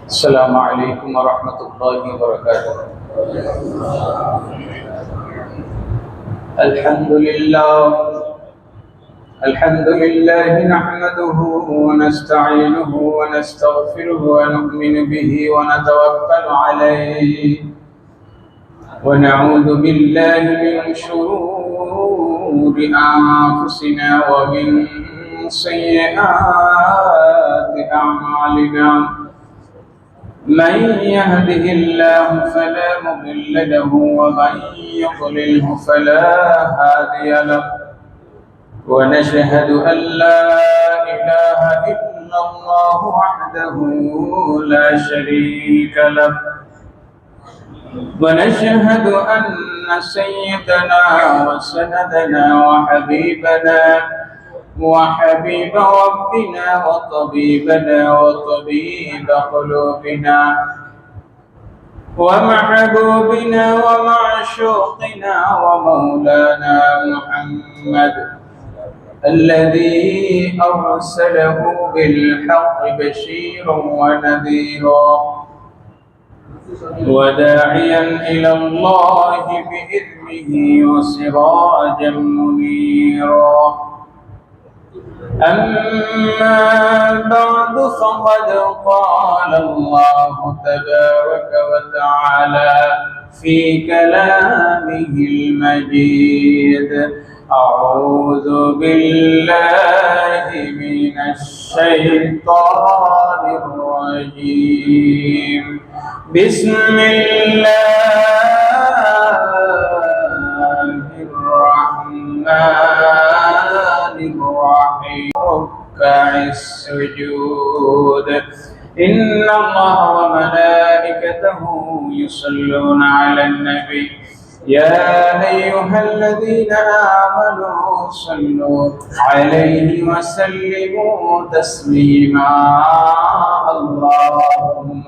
السلام عليكم ورحمة الله وبركاته. الحمد لله نحمده ونستعينه ونستغفره ونؤمن به ونتوكل عليه ونعوذ بالله من شرور أنفسنا ومن سيئات أعمالنا. من يهده الله فلا مضل له ومن يضلله فلا هادي له، ونشهد أن لا إله إلا الله وحده لا شريك له، ونشهد أن سيدنا وسندنا وحبيبنا وحبيب ربنا وطبيبنا وطبيب قلوبنا ومحبوبنا ومعشوقنا ومولانا محمد الذي أرسله بالحق بشيرا ونذيرا وداعيا إلى الله بإذنه وسراجا منيرا. أما بعد فقد قال الله تبارك وتعالى في كلامه المجيد: أعوذ بالله من الشيطان الرجيم. بسم الله الرحمن الرحيم. ركع السجود. إن الله وملائكته يصلون على النبي يا أيها الذين آمنوا صلوا عليه وسلموا تسليما. اللهم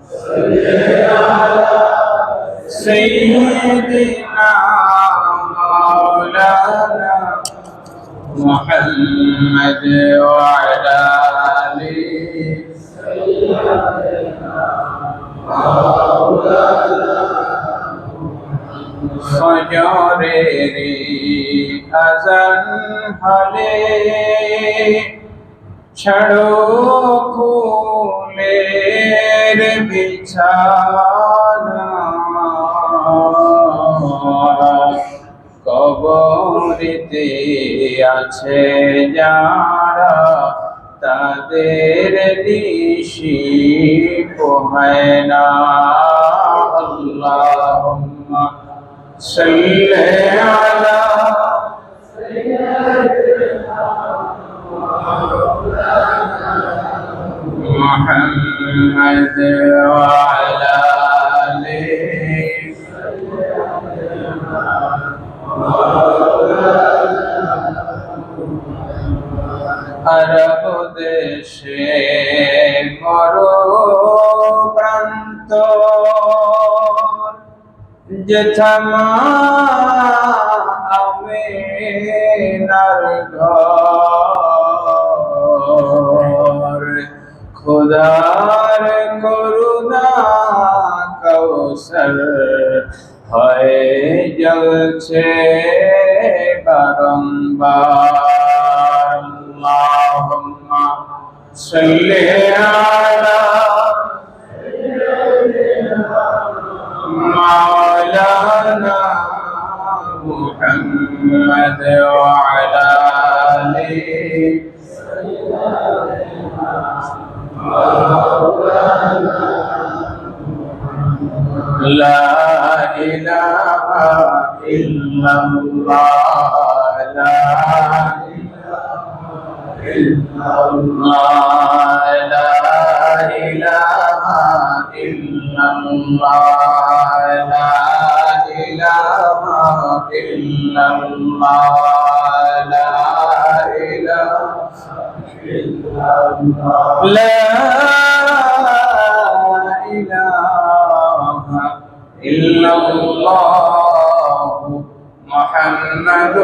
صل على سيدنا مولانا محمد وعلى آله سيدنا مولانا ফজরেরি আযান হলে ছাড়ো ফুলের বিছানা, কবরেতে আছে যারা তাদের নিশি পোহায় না। আল্লাহুম্মা সাল্লি আলা সাইয়্যিদিনা মুহাম্মাদ ওয়া আলা আলিহি আরব দেশে করো প্রান্ত যেথামা আমিনার ঘর, খোদার করুণা কৌশল হয়ে জ্বলছে বারংবার। আল্লাহুম্মা সাল্লি আলা مولانا محمد وعلى آله لا إله إلا الله لا إله إلا الله لا إله إلا الله لا إله إلا الله لا إله إلا الله لا إله إلا الله محمد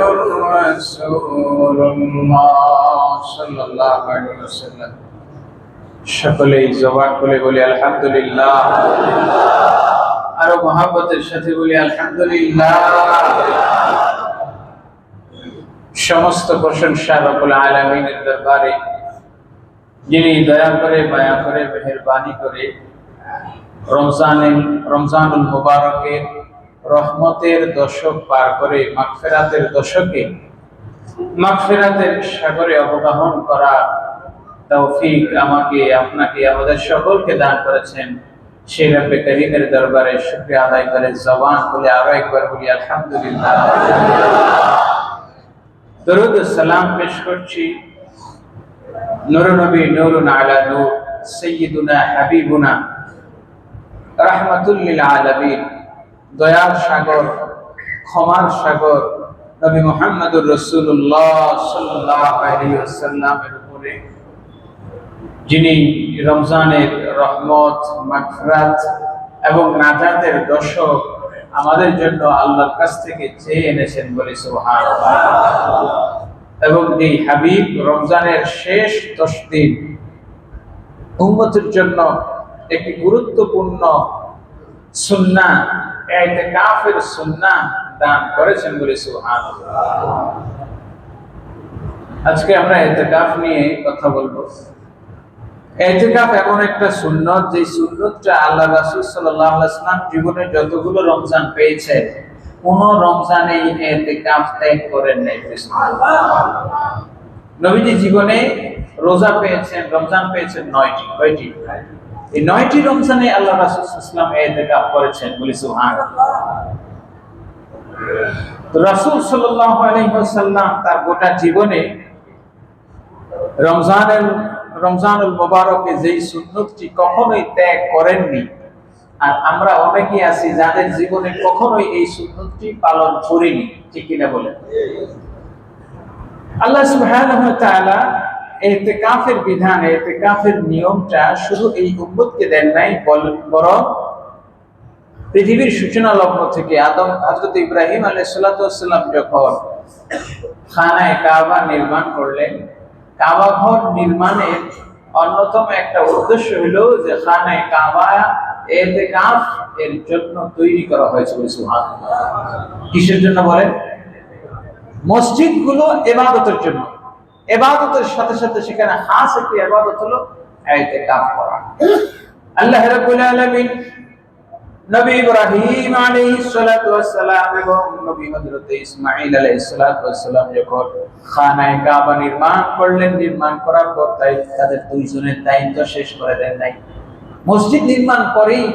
رسول الله صلى الله عليه وسلم. সকলেই জবান খুলে বলি আলহামদুলিল্লাহ, আরো মহাব্বতের সাথে বলি আলহামদুলিল্লাহ। সমস্ত প্রশংসা রব্বুল আলামিনের দরবারে, যিনি দয়া করে মায়া করে মেহেরবানি করে রমজানুল মুবারকের রহমতের দশক পার করে মাগফিরাতের দশকে মাগফিরাতের সাগরে অবগাহন করা তৌফিক আমাকে, আপনাকে, আমাদের সকলকে দান করেছেন। সেই রব্বে করিমের দরবারে শুকরিয়া আদায় করে জবান খুলে আরো একবার বলি আলহামদুলিল্লাহ। দরুদ ও সালাম পেশ করছি নূর নবী নূরুন আলা নূর সাইয়্যিদুনা হাবিবুনা রাহমাতুল লিল আলামিন, দয়ার সাগর, ক্ষমার সাগর নবী মুহাম্মদুর রাসূলুল্লাহ সাল্লাল্লাহু আলাইহি ওয়াসাল্লামের উপরে, যিনি রমজানের রহমত, মাগফিরাত এবং নাজাতের দশক আমাদের জন্য আল্লাহর কাছ থেকে চেয়ে এনেছেন বলে সুবহানাল্লাহ। এবং এই হাবিব রমজানের শেষ 10 দিন উম্মতের জন্য একটি গুরুত্বপূর্ণ সুন্নাহ, ইতিকাফের সুন্নাহ দান করেছেন বলে সুবহানাল্লাহ। আজকে আমরা ইতিকাফ নিয়ে কথা বলবো। ইতিকাফ এমন একটা সুন্নত, যে সুন্নতটা আল্লাহ রাসূল সাল্লাল্লাহু আলাইহি ওয়াসাল্লাম জীবনে যতগুলো রমজান পেয়েছে, কোন রমজানে ইতিকাফ ত্যাগ করেন নাই। নবীজি জীবনে রোজা পেয়েছেন, রমজান পেয়েছেন 9টি। কয়টি? এই 9টি রমজানে আল্লাহ রাসূল সাল্লাল্লাহু আলাইহি ওয়াসাল্লাম ইতিকাফ করেছেন বলি সুবহানাল্লাহ। তো রাসূল সাল্লাল্লাহু আলাইহি ওয়াসাল্লাম তার গোটা জীবনে রমজানুল মুবারকে যেই সুন্নতটি কখনোই ত্যাগ করেননি, আর আমরা অনেকেই আছি যাদের জীবনে কখনোই এই সুন্নতটি পালন করিনি, ঠিক কিনা বলেন? আল্লাহ সুবহানাহু ওয়া তাআলা ইতিকাফের বিধান, ইতিকাফের নিয়মটা শুধু এই উম্মতকে দেন নাই, বরং পৃথিবীর সূচনা লগ্ন থেকে হযরত ইব্রাহিম আলাইহিস সালাতু ওয়াস সালাম যখন খানায়ে কাবা নির্মাণ করলেন, কাবা ঘর নির্মাণের অন্যতম একটা উদ্দেশ্য হলো যে খানায়ে কাবা ইতিকাফ এর জন্য তৈরি করা হয়েছে বলে সুবহানাল্লাহ। কিসের জন্য বলেন? মসজিদগুলো ইবাদতের জন্য, ইবাদতের সাথে সাথে সেখানে খাস একটি ইবাদত হলো ইতিকাফ করা। আল্লাহ রাব্বুল আলামিন নবী ইব্রাহিম আলাইহিস সালাতু ওয়াস সালাম এবং নবী হযরত ইসমাঈল আলাইহিস সালাতু ওয়াস সালাম যখন খানায়ে কাবা নির্মাণ করলেন, নির্মাণ করার পর তাদের দুইজনের দায়িত্ব শেষ করে দেন নাই। মসজিদ নির্মাণ করেই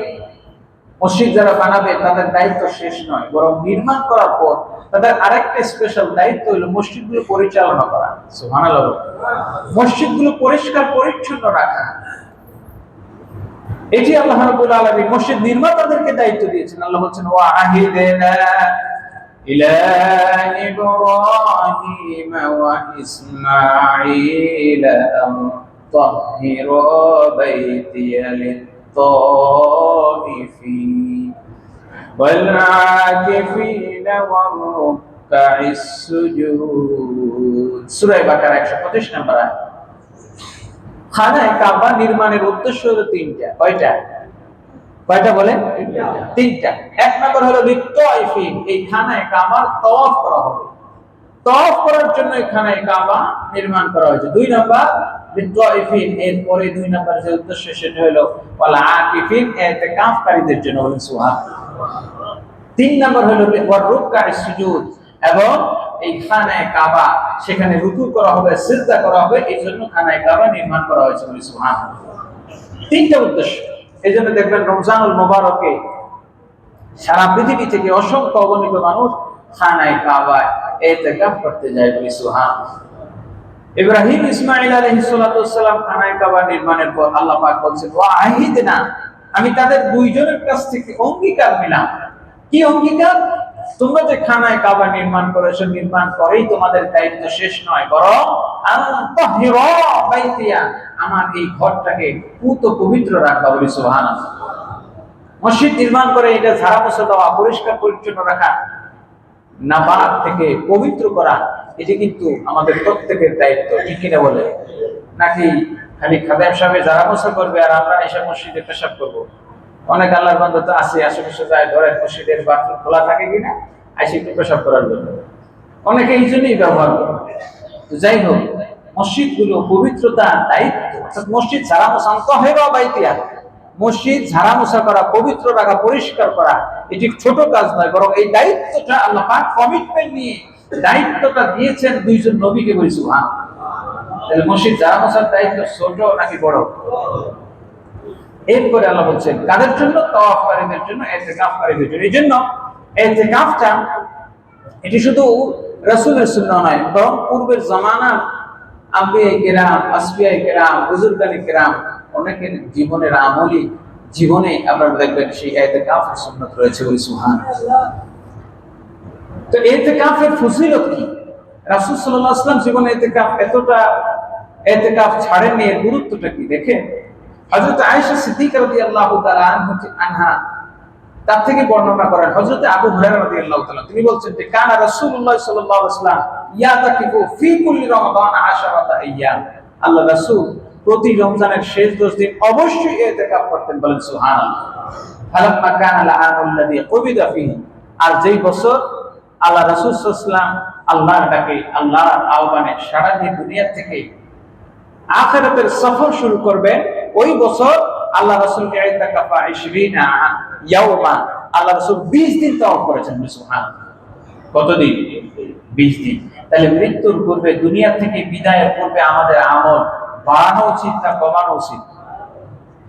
মসজিদ যারা বানাবে তাদের দায়িত্ব শেষ নয়, বরং নির্মাণ করার পর তাদের আরেকটা স্পেশাল দায়িত্ব হলো মসজিদগুলো পরিচালনা করা। সুবহানাল্লাহ। মসজিদগুলো পরিষ্কার পরিচ্ছন্ন রাখা, এটি আল্লাহ রাব্বুল আলামিন মসজিদ নির্মাতাদেরকে দায়িত্ব দিয়েছেন। আল্লাহ বলেন ওয়া আহিদনা ইলা ইব্রাহিম ওয়া ইসমাঈল আন তাহহিরা বাইতিয়া লিত-তাইফিন ওয়াল আকিফিনা ওয়ার রুকআইস সুজুদ। সূরা বাকারা 125 নম্বর আয়াত। খানায়ে কাবা নির্মাণের উদ্দেশ্য হলো 3টা। কয়টা বলেন? 3টা। এক নম্বর হলো লিত-তাইফিন, এই খানায়ে কাবার তাওয়াফ করা হবে। তাওয়াফ করার জন্য এই খানায়ে কাবা নির্মাণ করা হয়েছে। 2 নম্বর লিত-তাইফিন, এরপরে 2 নম্বর যে উদ্দেশ্য সেটা হলো ওয়াল আকিফিন, ইতিকাফকারীদের জন্য। বলেন সুবহানাল্লাহ। 3 নম্বর হলো ওয়ার রুকআইস সুজুদ, এবং এই খানায়ে কাবা সেখানে রুকু করা হবে, সিজদা করা হবে, এই জন্য খানায়ে কাবা নির্মাণ করা হয়েছে বলে সুবহানাল্লাহ। 3টা উদ্দেশ্য। এজন্য দেখবেন রমজানুল মুবারকে সারা পৃথিবী থেকে অসংখ্য অগণিত মানুষ খানায়ে কাবায় ইতিকাফ করতে যায় বলে সুবহানাল্লাহ। ইব্রাহিম ইসমাঈল আলাইহিস সালাতু ওয়াস সালাম খানায়ে কাবা নির্মাণের পর আল্লাহ পাক বলেন ওয়া আহিদনা, আমি তাদের দুইজনের কাছ থেকে অঙ্গীকার নিলাম। কি অঙ্গীকার? তোমরা যে খানায়ে কাবা নির্মাণ করেছো, নির্মাণ করেই তোমাদের দায়িত্ব শেষ নয়, বরং তাহহিরা বাইতিয়া, আমার এই ঘরটাকে পুত পবিত্র রাখা বলি সুবহানাল্লাহ। মসজিদ নির্মাণ করে এটা ঝাড়া পোছা দেওয়া, পরিষ্কার পরিচ্ছন্ন রাখা, নাপাক থেকে পবিত্র করা, এটি কিন্তু আমাদের প্রত্যেকের দায়িত্ব, ঠিক কিনা বলে? নাকি খালি খাদেম সাহেব যারা মোছা করবে আর আমরা এসে মসজিদে পেশাব করবো। অনেক আল্লাহর বান্দা তো আছে আশেপাশে যায়, ধরেন মসজিদের বাথরুম খোলা থাকে কিনা আইসে একটু পেশাব করার জন্য, অনেকে এই জন্যই ব্যবহার করে। যাই হোক, মসজিদ গুলো পবিত্রতা দায়িত্ব, অর্থাৎ মসজিদ ঝাড়া মোছা তহেরা বাইতিয়া, মসজিদ ঝাড়া মোছা করা, পবিত্র রাখা, পরিষ্কার করা এটি ছোট কাজ নয়, বরং এই দায়িত্বটা আল্লাহ পাক কমিটমেন্ট নিয়ে দায়িত্বটা দিয়েছেন দুইজন নবীকে। বলি সুবহান। তাহলে মসজিদ ঝাড়া মোছার দায়িত্ব ছোট নাকি বড়? এরপরে আল্লাহ বলছেন কাদের জন্য? তাওয়াফকারীদের জন্য, ইতিকাফকারীদের জন্য। এই জন্য ইতিকাফটা এটি শুধু রাসূলের সুন্নাহ নয়, বরং পূর্বের জামানার আম্বিয়ায়ে কেরাম, আসফিয়ায়ে কেরাম, বুজুর্গানে কেরাম অনেকের জীবনের আমলি জীবনে আপনারা দেখবেন সেই ইতিকাফের সুন্নাত রয়েছে। বলি সুবহানাল্লাহ। তো ইতিকাফের ফজিলত কি? রাসূল সাল্লাল্লাহু আলাইহি ওয়াসাল্লাম জীবনে ইতিকাফ ছাড়েননি, এর গুরুত্বটা কি দেখেন। হযরত আয়েশা সিদ্দিকা রাদিয়াল্লাহু তাআলা আনহা তার থেকে বর্ণনা করেন, হযরত আবু হুরায়রা রাদিয়াল্লাহু তাআলা তিনি বলছেন যে কানা রাসূলুল্লাহ সাল্লাল্লাহু আলাইহি ওয়াসাল্লাম ইয়াতাকিফু ফি কুল্লি রমাদান 10 আইয়াম। আল্লাহ রাসূল প্রতি রমজানের শেষ 10 দিন অবশ্যই ইতিকাফ করতেন। বলেন সুবহানাল্লাহ। ফালাম্মা কানা আল-আমুল্লাযী কুবিদা ফিহি, আর যেই বছর আল্লাহ রাসূল সাল্লাল্লাহু আলাইহি ওয়াসাল্লাম আল্লাহর ডাকে, আল্লাহর আহ্বানে সাড়া দিয়ে দুনিয়া থেকে আখিরাতের সফর শুরু করবেন, ওই বছর আল্লাহ রাসূলকে ইতিকাফা 20 ইয়াওমা, আল্লাহ রাসূল 20 দিন তাওয়াফ করেছেন। সুবহানাল্লাহ। কতদিন? 20 দিন। তাহলে মৃত্যুর পূর্বে, দুনিয়া থেকে বিদায়ের পূর্বে আমাদের আমল বাড়ানো উচিত না কমানো উচিত?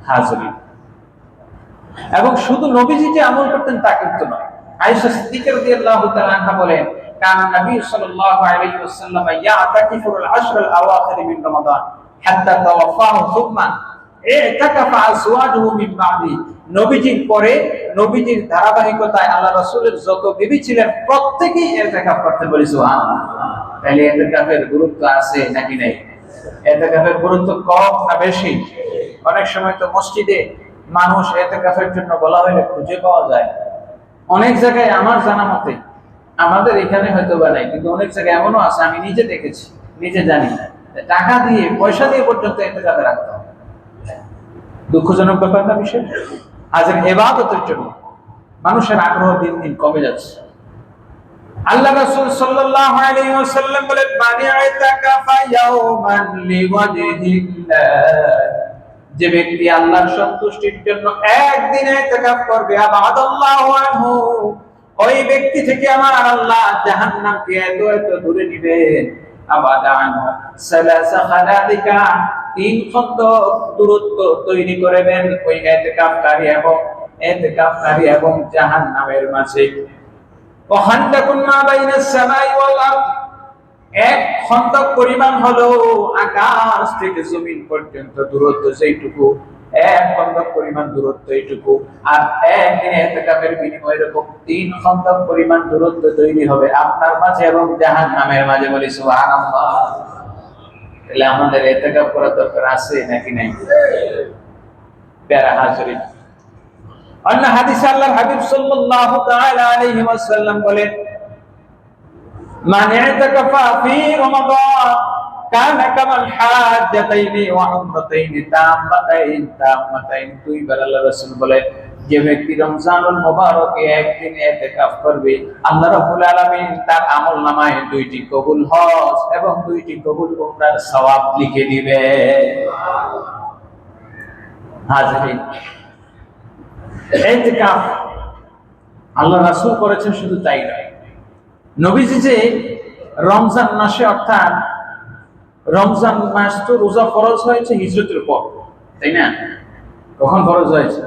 হাজির। এবং শুধু নবীজি যে আমল করতেন তা কিন্তু নয়। আয়েশা সিদ্দিকা রাদিয়াল্লাহু তাআলা আনহা বলেন কানা নবী সাল্লাল্লাহু আলাইহি ওয়াসাল্লাম ইয়াতাকিফু আল-আশর আল-আওয়াখির মিন রমাদান হাত্তা তাওয়াফাহু সুম্মা ইতাকাফা আজওয়াজুহু মিন বাদি। নবীজির পরে, নবীজির ধারাবাহিকতায় আল্লাহ রাসূলের যত বিবি ছিলেন প্রত্যেকেই ইতিকাফ করতে। বলি সুবহানাল্লাহ। তাহলে ইতিকাফের গুরুত্ব আছে নাকি নাই? ইতিকাফের গুরুত্ব কম না বেশি? অনেক সময় তো মসজিদে মানুষ ইতিকাফের জন্য বলা হলে খুঁজে পাওয়া যায়। অনেক জায়গায় আমার জানা মতে, আমাদের এখানে হয়তো বা নাই, কিন্তু অনেক জায়গায় এমনও আছে, আমি নিজে দেখেছি, নিজে জানি, টাকা দিয়ে, পয়সা দিয়ে পর্যন্ত ইতিকাফে রাখতে হবে। দুঃখজনক ব্যাপার না বিষয়? আজের ইবাদতের জন্য মানুষের আগ্রহ দিন দিন কমে যাচ্ছে। আল্লাহ রাসূল সাল্লাল্লাহু আলাইহি ওয়াসাল্লাম বলেন মান ইতাকাফা ইয়াওমান লিওয়াজহিল্লাহ, যে ব্যক্তি আল্লাহর সন্তুষ্টির জন্য একদিন ইতিকাফ করবে, আবাদাল্লাহু আনহু, ওই ব্যক্তি থেকে আমার আল্লাহ জাহান্নামকে এত এত দূরে দিবেন। আবাদা আনহু সালাসা খালাদিকা, 3 খন্ডক দূরত্ব তৈরি করবেন ওই ইতিকাফকারী এবং জাহান্নামের মাঝে। ওয়া খান্দাকুন মা বাইনাস সামাই ওয়াল আরদ, 1 খন্ডক পরিমাণ হলো আকাশ থেকে জমিন পর্যন্ত দূরত্ব, যেইটুকু 1 খন্ডক পরিমাণ দূরত্ব এইটুকু। আর একদিন ইতিকাফের বিনিময়ে এরকম 3 খন্ডক পরিমাণ দূরত্ব তৈরি হবে আপনার মাঝে এবং জাহান্নামের মাঝে। বলি সুবহানাল্লাহ। তাহলে আমাদের ইতিকাফ করার দরকার আছে নাকি নাই? প্যারা হাজিরিন, অন্য হাদিসে আল্লাহর হাবিব সাল্লাল্লাহু তাআলা আলাইহি ওয়াসাল্লাম বলেন মান ইতাকাফা ফি রমাদান কানা কামাল হাজ্জাতাইনি ওয়া উমরাতাইনি তাম্মাতাইন। দুইবার আল্লাহ রাসূল বলেন যে ব্যক্তি রমজানুল মুবারকে একদিন ইতিকাফ করবে, আল্লাহ রাব্বুল আলামিন তার আমলনামায় 2টি কবুল হজ এবং 2টি কবুল উমরার সওয়াব লিখে দিবে। হাজিরিন, ইতিকাফ আল্লাহ রাসূল করেছেন, শুধু তাই নয়, নবীজি যে রমজান মাসে, অর্থাৎ রমজান মাস তো রোজা ফরজ হয়েছে হিজরতের পর, তাই না? কখন ফরজ হয়েছে?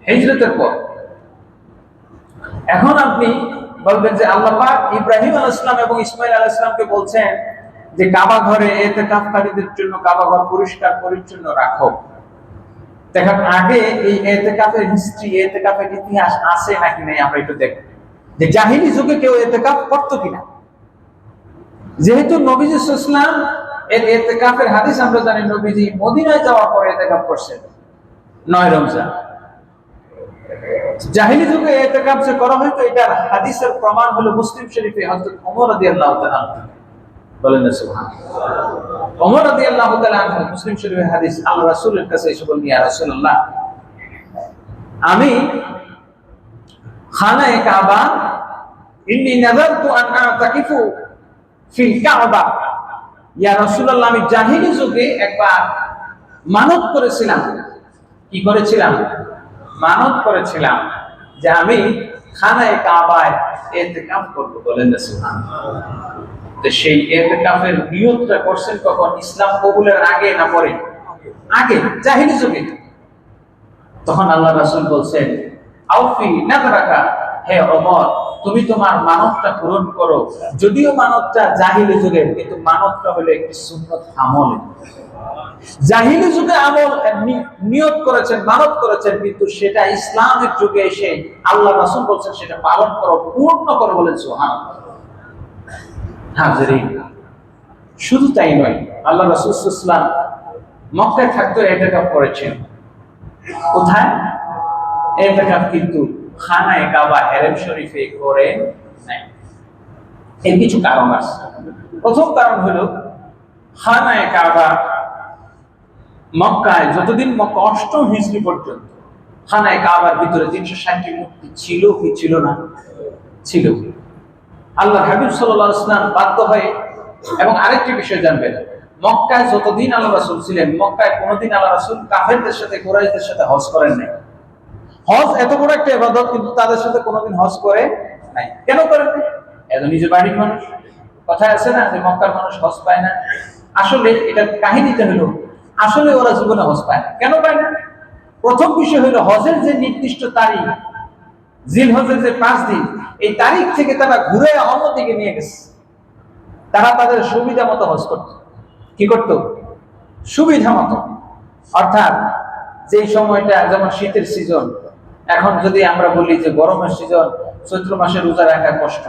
হিজরতের পর। এখন আপনি বলবেন যে আল্লাহ পাক ইব্রাহিম আলাইহিস সালাম এবং ইসমাঈল আলাইহিস সালামকে বলছেন যে কাবা ঘরে ইতিকাফকারীদের জন্য কাবা ঘর পরিষ্কার পরিচ্ছন্ন রাখো। দেখেন আগে এই ইতিকাফের হিস্ট্রি, ইতিকাফের ইতিহাস আছে নাকি নাই আমরা একটু দেখব, যে জাহিলি যুগে কেউ ইতিকাফ করতো কিনা। যেহেতু নবীজি সাল্লাল্লাহু আলাইহি ওয়াসাল্লাম এর ইতিকাফের হাদিস আমরা জানি, নবীজি মদিনায় যাওয়ার পরে ইতিকাফ করছেন 9 রমজান। জাহিলি যুগে ইতিকাফ যে করা হয়তো, এটার হাদিসের প্রমাণ হলো মুসলিম শরীফে হযরত ওমর রাদিয়াল্লাহু তাআলা বলেন না সুবহানাল্লাহ। ওমর রাদিয়াল্লাহু তাআলা আনহু, মুসলিম শরীফের হাদিস, আল্লাহ রাসূলের কাছে এসে বললেন, ইয়া রাসূলুল্লাহ, আমি খানায়ে কাবা, ইন্নী নাযারতু আন আ'তাকিফু ফিল কাবা, ইয়া রাসূলুল্লাহ, আমি জাহিলি যুগে একবার মানত করেছিলাম। কি করেছিলাম? মানত করেছিলাম যে আমি খানায়ে কাবায় ইতিকাফ করব। বলেন না সুবহানাল্লাহ। তো সেই ইতিকাফের নিয়তটা করছেন কখন? ইসলাম কবুলের আগে না পরে? আগে, জাহিলি যুগে। তখন আল্লাহ রাসূল বলছেন, আউফি নাযরাকা, হে ওমর, তুমি তোমার মানতটা পূরণ করো। যদিও মানতটা জাহিলি যুগের, কিন্তু মানতটা হলো একটি সুন্নাত আমল। জাহিলি যুগে আমল নিয়ত করেছেন, মানত করেছেন, কিন্তু সেটা ইসলামের যুগে এসে আল্লাহ রাসূল বলছেন সেটা পালন করো, পূর্ণ করো। বলেন সুবহানাল্লাহ। হাজিরিন, শুধু তাই নয়, আল্লাহ রাসূল সাল্লাল্লাহু আলাইহি ওয়াসাল্লাম মক্কায় থাকতে ইতিকাফ করেছেন। কোথায়? ইতিকাফ কিন্তু খানায়ে কাবা হেরেম শরীফে করেন নাই। এর কিছু কারণ আছে। প্রথম কারণ হলো, খানায়ে কাবা মক্কায় যতদিন, মক্কা ৮ম হিজরি পর্যন্ত খানায়ে কাবার ভিতরে ৩৬০টি মূর্তি ছিল কি ছিল না? ছিল। আল্লাহ হাবিব সাল্লাল্লাহু আলাইহি ওয়াসাল্লাম বাধ্য হয়ে, এবং আরেকটি বিষয় জানবেন, মক্কায় যতদিন আল্লাহ রাসূল ছিলেন, মক্কায় কোনোদিন আল্লাহ রাসূল কাফেরদের সাথে, কুরাইশদের সাথে হজ করেন নাই। হজ এত বড় একটা ইবাদত, কিন্তু তাদের সাথে কোনোদিন হজ করে নাই। কেন করেন নাই? এত নিজের বাড়ির মানুষ। কথায় আছে না যে মক্কার মানুষ হজ পায় না? আসলে এটা কাহিনীটা হলো, আসলে ওরা জীবনে হজ পায় না। কেন পায় না? প্রথম বিষয় হলো, হজের যে নির্দিষ্ট তারিখ, জিলহজের যে 5 দিন, এই তারিখ থেকে তারা ঘুরে অন্যদিকে নিয়ে গেছে। তারা তাদের সুবিধা মতো হজ করত। কি করত? সুবিধা মতো। অর্থাৎ যে সময়টা, যেমন শীতের সিজন, এখন যদি আমরা বলি যে গরমের সিজন, চৈত্র মাসে রোজা রাখা কষ্ট,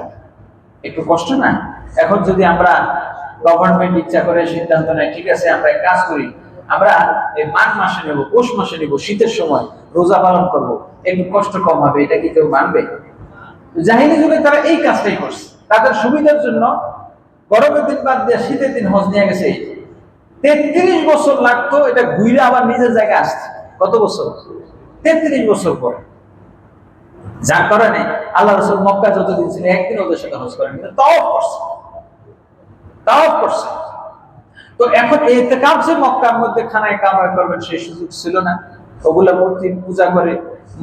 একটু কষ্ট না? এখন যদি আমরা, গভর্নমেন্ট ইচ্ছা করে সিদ্ধান্ত নেয়, ঠিক আছে আমরা এক কাজ করি, আমরা এই মাঘ মাসে নেব, পৌষ মাসে নেব, শীতের সময় রোজা পালন করব, একটু কষ্ট কম হবে, এটা কি কেউ মানবে? জাহিলি যুগে তারা এই কাজটাই করছে। তাদের সুবিধার জন্য গরমের দিন বাদ দিয়ে শীতের দিন হজ নিয়ে গেছে। 33 বছর লাগতো এটা ঘুরে আবার নিজের জায়গায় আসছে। কত বছর? 33 বছর পরে। যার কারণে আল্লাহ রাসূল মক্কা যতদিন ছিলেন, একদিন ওদের সাথে হজ করেন, কিন্তু তাওয়াফ করছে। তাওয়াফ করছে। তো এখন ইতিকাফ যে মক্কার মধ্যে খানায়ে কাবা করবেন, সেই সুযোগ ছিল না। ওগুলা মূর্তি পূজা করে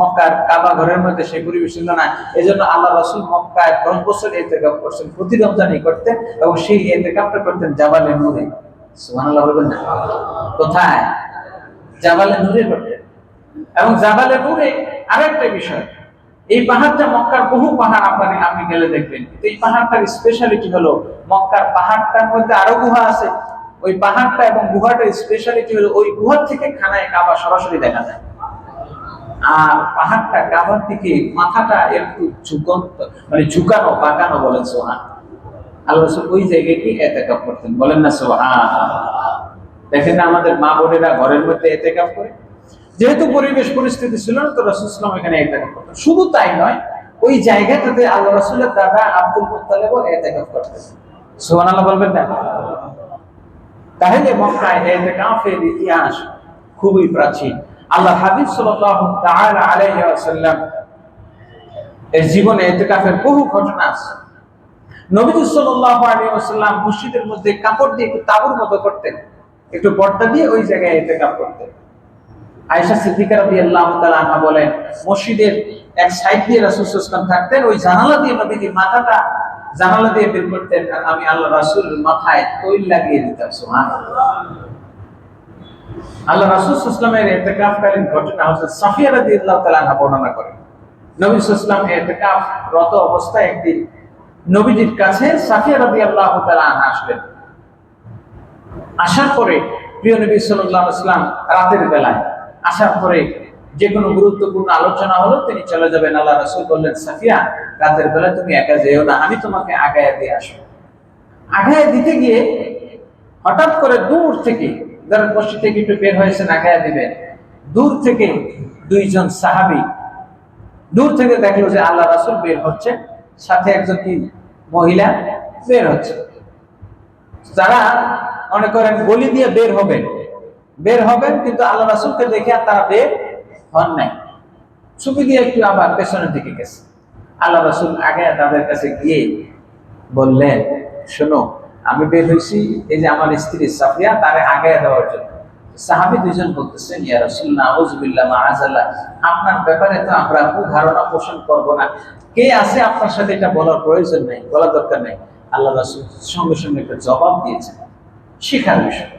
মক্কার কাবা ঘরের মধ্যে সেই পরিবেশ ছিল না। এজন্য আল্লাহ রাসূল মক্কায় 10 বছর ইতিকাফ করছেন, প্রতি রমজানই করতেন, এবং সেই ইতিকাফটা করতেন জাবালে নূরে। সুবহানাল্লাহ বলবেন না? কোথায়? জাবালে নূরে করতেন। এবং জাবালে নূরে আরেকটা বিষয়, এই পাহাড়টা মক্কার বহু পাহাড় আপনি গেলে দেখবেন, এই পাহাড়টার স্পেশালিটি হলো, মক্কার পাহাড়টার মধ্যে আরো গুহা আছে, ওই পাহাড়টা এবং গুহাটার স্পেশালিটি হলো ওই গুহা থেকে খানায়ে কাবা সরাসরি দেখা যায়। আর পাহাড়টা কাবার দিকে মাথাটা একটু ঝুঁকানো, বাঁকানো। বলেন সুবহান। আল্লাহ রাসূল ওই জায়গায় কি ইতিকাফ করতেন। বলেন না সুবহান। দেখেন না আমাদের মা বোনেরা ঘরের মধ্যে ইতিকাফ করে, যেহেতু পরিবেশ পরিস্থিতি ছিল না, তো রাসূল সাল্লাল্লাহু আলাইহি ওয়াসাল্লাম এখানে ইতিকাফ করতেন। শুধু তাই নয়, ওই জায়গাটাতে আল্লাহ রাসূলের দাদা আব্দুল মুত্তালিবও ইতিকাফ করতেন। সুবহানাল্লাহ বলবেন না? তাহলে মক্কায় ইতিকাফের ইতিহাস খুবই প্রাচীন। আল্লাহ হাবিব সাল্লাল্লাহু তাআলা আলাইহি ওয়াসাল্লাম এর জীবনে ইতিকাফের বহু ঘটনা আছে। নবী সাল্লাল্লাহু আলাইহি ওয়াসাল্লাম মসজিদের মধ্যে কাপড় দিয়ে একটু তাঁবুর মতো করতেন, একটু পর্দা দিয়ে ওই জায়গায় ইতিকাফ করতেন। আয়েশা সিদ্দিকা রাদিয়াল্লাহু তাআলা আনহা বলেন, মসজিদের এক সাইড দিয়ে রাসূল সাল্লাল্লাহু আলাইহি ওয়াসাল্লাম থাকতেন, ওই জানালা দিয়ে নবীজির মাথাটা জানালা দিয়ে বের করতেন, আর আমি আল্লাহ রাসূলের মাথায় তৈল লাগিয়ে দিতাম। সুবহানাল্লাহ। আল্লাহ রাসূল সাল্লাল্লাহু আলাইহি ওয়াসাল্লামের ইতিকাফকালীন ঘটনা হযরত সাফিয়া রাদিয়াল্লাহু তাআলা আনহা বর্ণনা করেন। নবী সাল্লাল্লাহু আলাইহি ওয়াসাল্লাম ইতিকাফরত অবস্থায় একদিন নবীজির কাছে সাফিয়া রাদিয়াল্লাহু তাআলা আনহা আসলেন। আসার পরে প্রিয় নবী সাল্লাল্লাহু আলাইহি ওয়াসাল্লাম রাতের বেলায় আসার পরে যে কোনো গুরুত্বপূর্ণ আলোচনা হলো তিনি চলে যাবেন। আল্লাহ রাসূল বললেন, সাফিয়া, রাতের বেলা তুমি একা যেও না, আমি তোমাকে আগায়া দিয়ে আসবো। আগায়া দিতে গিয়ে হঠাৎ করে দূর থেকে, যারা মসজিদ থেকে একটু বের হয়েছেন আগায়া দিবেন, দূর থেকে দুইজন সাহাবী দূর থেকে দেখলো যে আল্লাহ রাসূল বের হচ্ছে, সাথে একজন কি মহিলা বের হচ্ছে। যারা মনে করেন গলি দিয়ে বের হবেন কিন্তু আল্লাহ রাসূলকে দেখে আর তারা বের হন নাই, ছুপি দিয়ে একটু আবার পেছনের দিকে গেছে। আল্লাহ রাসূল আগে তাদের কাছে গিয়ে বললেন, শোনো, আমি বের হয়েছি এই যে আমার স্ত্রী সাফিয়া তারে আগে দেওয়ার জন্য। সাহাবী দুইজন বলতেছেন, ইয়া রাসূলুল্লাহ আউযুবিল্লাহ মাআযাল্লাহ, আপনার ব্যাপারে তো আমরা কোনো ধারণা পোষণ করব না, কে আছে আপনার সাথে এটা বলার প্রয়োজন নেই, বলার দরকার নেই। আল্লাহ রাসূল সঙ্গে সঙ্গে একটা জবাব দিয়েছেন, শিখার বিষয়।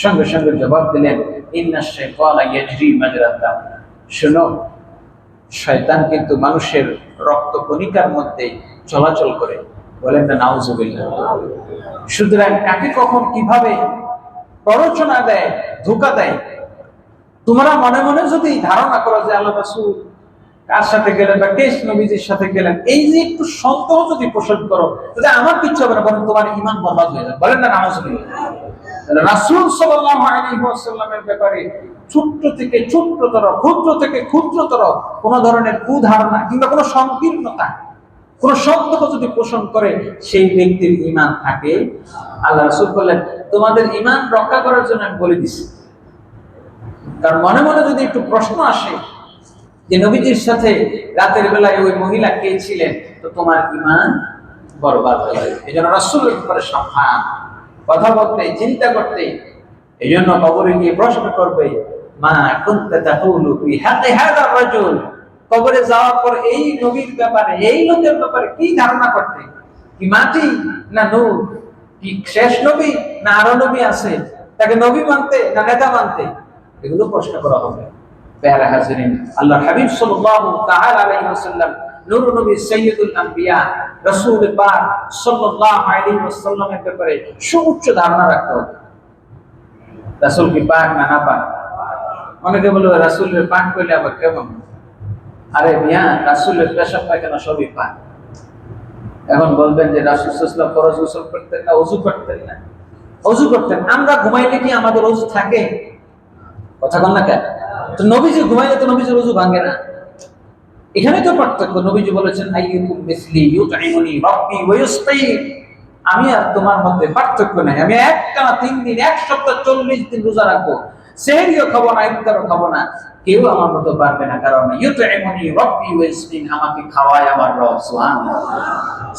সঙ্গে সঙ্গে জবাব দিলেন, ইন্নাশ শাইতানা ইয়াজরি মাজরাদ দাম, শোনো, শয়তান কিন্তু মানুষের রক্ত কণিকার মধ্যে চলাচল করে। বলেন না নাউজুবিল্লাহ। সুতরাং কাকে কখন কিভাবে প্ররোচনা দেয়, ধোঁকা দেয়, তোমরা মনে মনে যদি ধারণা করো যে আল্লাহ রাসূল কার সাথে গেলেন বা কে নবীজির সাথে গেলেন, এই যে একটু সন্দেহ যদি পোষণ করো, তাহলে আমার কিচ্ছু হবে না, বরং তোমার ঈমান বরবাদ হয়ে যাবে। বলেন না নাউজুবিল্লাহ। রাসূল সাল্লাল্লাহু আলাইহি ওয়াসাল্লামের ব্যাপারে ছোট্ট থেকে ছোট্টতর, ক্ষুদ্র থেকে ক্ষুদ্রতর কোন ধরনের কুধারণা কিংবা কোনো সংকীর্ণতা, কোন সন্দেহ যদি পোষণ করে, সেই ব্যক্তির ঈমান থাকে। আল্লাহ রাসূল বললেন, তোমাদের ঈমান রক্ষা করার জন্য আমি বলে দিছি। কারণ মনে মনে যদি একটু প্রশ্ন আসে যে নবীজির সাথে রাতের বেলায় ওই মহিলা কে ছিলেন, তো তোমার ঈমান বরবাদ হয়ে যাবে। এই জন্য রাসূলের ব্যাপারে সাবধান, কথা বলতে, চিন্তা করতে। এই জন্য কবরে গিয়ে প্রশ্ন করবে, মা কুনতা তাকুলু ফি হাক্কি হাযা রাজুল, কবরে যাওয়ার পর এই নবীর ব্যাপারে, এই লোকের ব্যাপারে কি ধারণা করতে? কি মাটি না নূর? কি শেষ নবী না আরো নবী আছে? তাকে নবী মানতে না নেতা মানতে? এগুলো প্রশ্ন করা হবে। প্যারা হাজিরিন, আল্লাহর হাবিব সাল্লাল্লাহু তাআলা আলাইহি ওয়াসাল্লাম নূর নবী সাইয়্যিদুল আম্বিয়া রাসূল পাক সাল্লাল্লাহু আলাইহি ওয়াসাল্লামের ব্যাপারে সুউচ্চ ধারণা রাখতে হবে। রাসূল কি পাক না না পাক? অনেকে বলবে রাসূলের পাক কইলে আবার কেমন? আরে মিয়া, রাসূলের পেশাব পায়খানা সবই পাক। এখন বলবেন যে রাসূল সাল্লাল্লাহু আলাইহি ওয়াসাল্লাম ফরজ গোসল করতেন না, ওযু করতেন না? ওযু করতেন। আমরা ঘুমাইলে কি আমাদের ওযু থাকে? কথা বল না কেন? তো নবীজি ঘুমাইলে তো নবীজির ওযু ভাঙে না। এখানে তো পার্থক্য। নবীজি বলেছেন, আইয়ুকুম মিসলি ইউতঈমুনি রাব্বি ওয়া ইসতাইম, আমি আর তোমার মধ্যে পার্থক্য নাই। আমি একটানা 3 দিন, এক সপ্তাহ 40 দিন রোজা রাখবো, সেহরিও খাবো না, ইফতারও খাবো না, কেউ আমার মতো পারবে না। কারণ ইউতঈমুনি রাব্বি ওয়া ইসতাইম, আমাকে খাওয়ায় আমার রব। সুবহানাল্লাহ।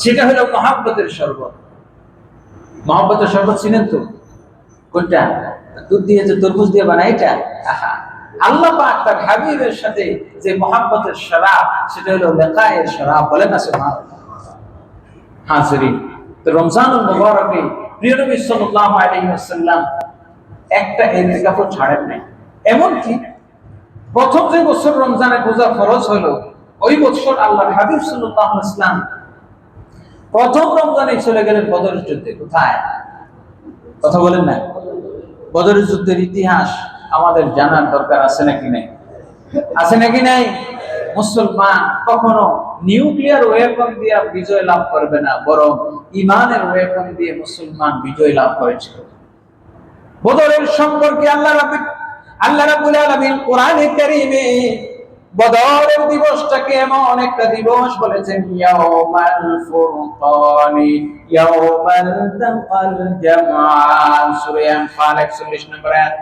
সেটা হলো মহব্বতের শরবত। মহব্বতের শরবত চিনেন তো? কোনটা? দুধ দিয়ে যে তরমুজ দিয়ে বানায় এটা। আহা, আল্লাহ পাক তার হাবিবের সাথে যে মহব্বতের শরাব, সেটা হলো লিকায়ের শরাব। বলেন না সুবহানাল্লাহ। হাজিরিন, তো রমজানুল মুবারকে প্রিয় নবী সাল্লাল্লাহু আলাইহি ওয়াসাল্লাম একটা ইতিকাফও ছাড়েন নাই। এমনকি প্রথম যে বছর রমজানের রোজা ফরজ হলো, ওই বছর আল্লাহর হাবিব সাল্লাল্লাহু আলাইহি ওয়াসাল্লাম প্রথম রমজানে চলে গেলেন বদরের যুদ্ধে। কোথায়? কথা বলেন না। বদরের যুদ্ধের ইতিহাস আমাদের জানার দরকার আছে নাকি নাই? আছে নাকি নাই? মুসলমান কখনো নিউক্লিয়ার ওয়েপন দিয়ে বিজয় লাভ করবে না, বরং ঈমানের ওয়েপন দিয়ে মুসলমান বিজয় লাভ করেছিল। বদরের সম্পর্কে আল্লাহ রাব্বুল আলামিন কোরআনে কারীমে বদরের দিবসটাকে এমন একটা দিবস বলেছেন, ইয়াউমাল ফুরকানি ইয়াউমাল তাকাল জামআন। সূরা আনফাল 41 নম্বর আয়াত।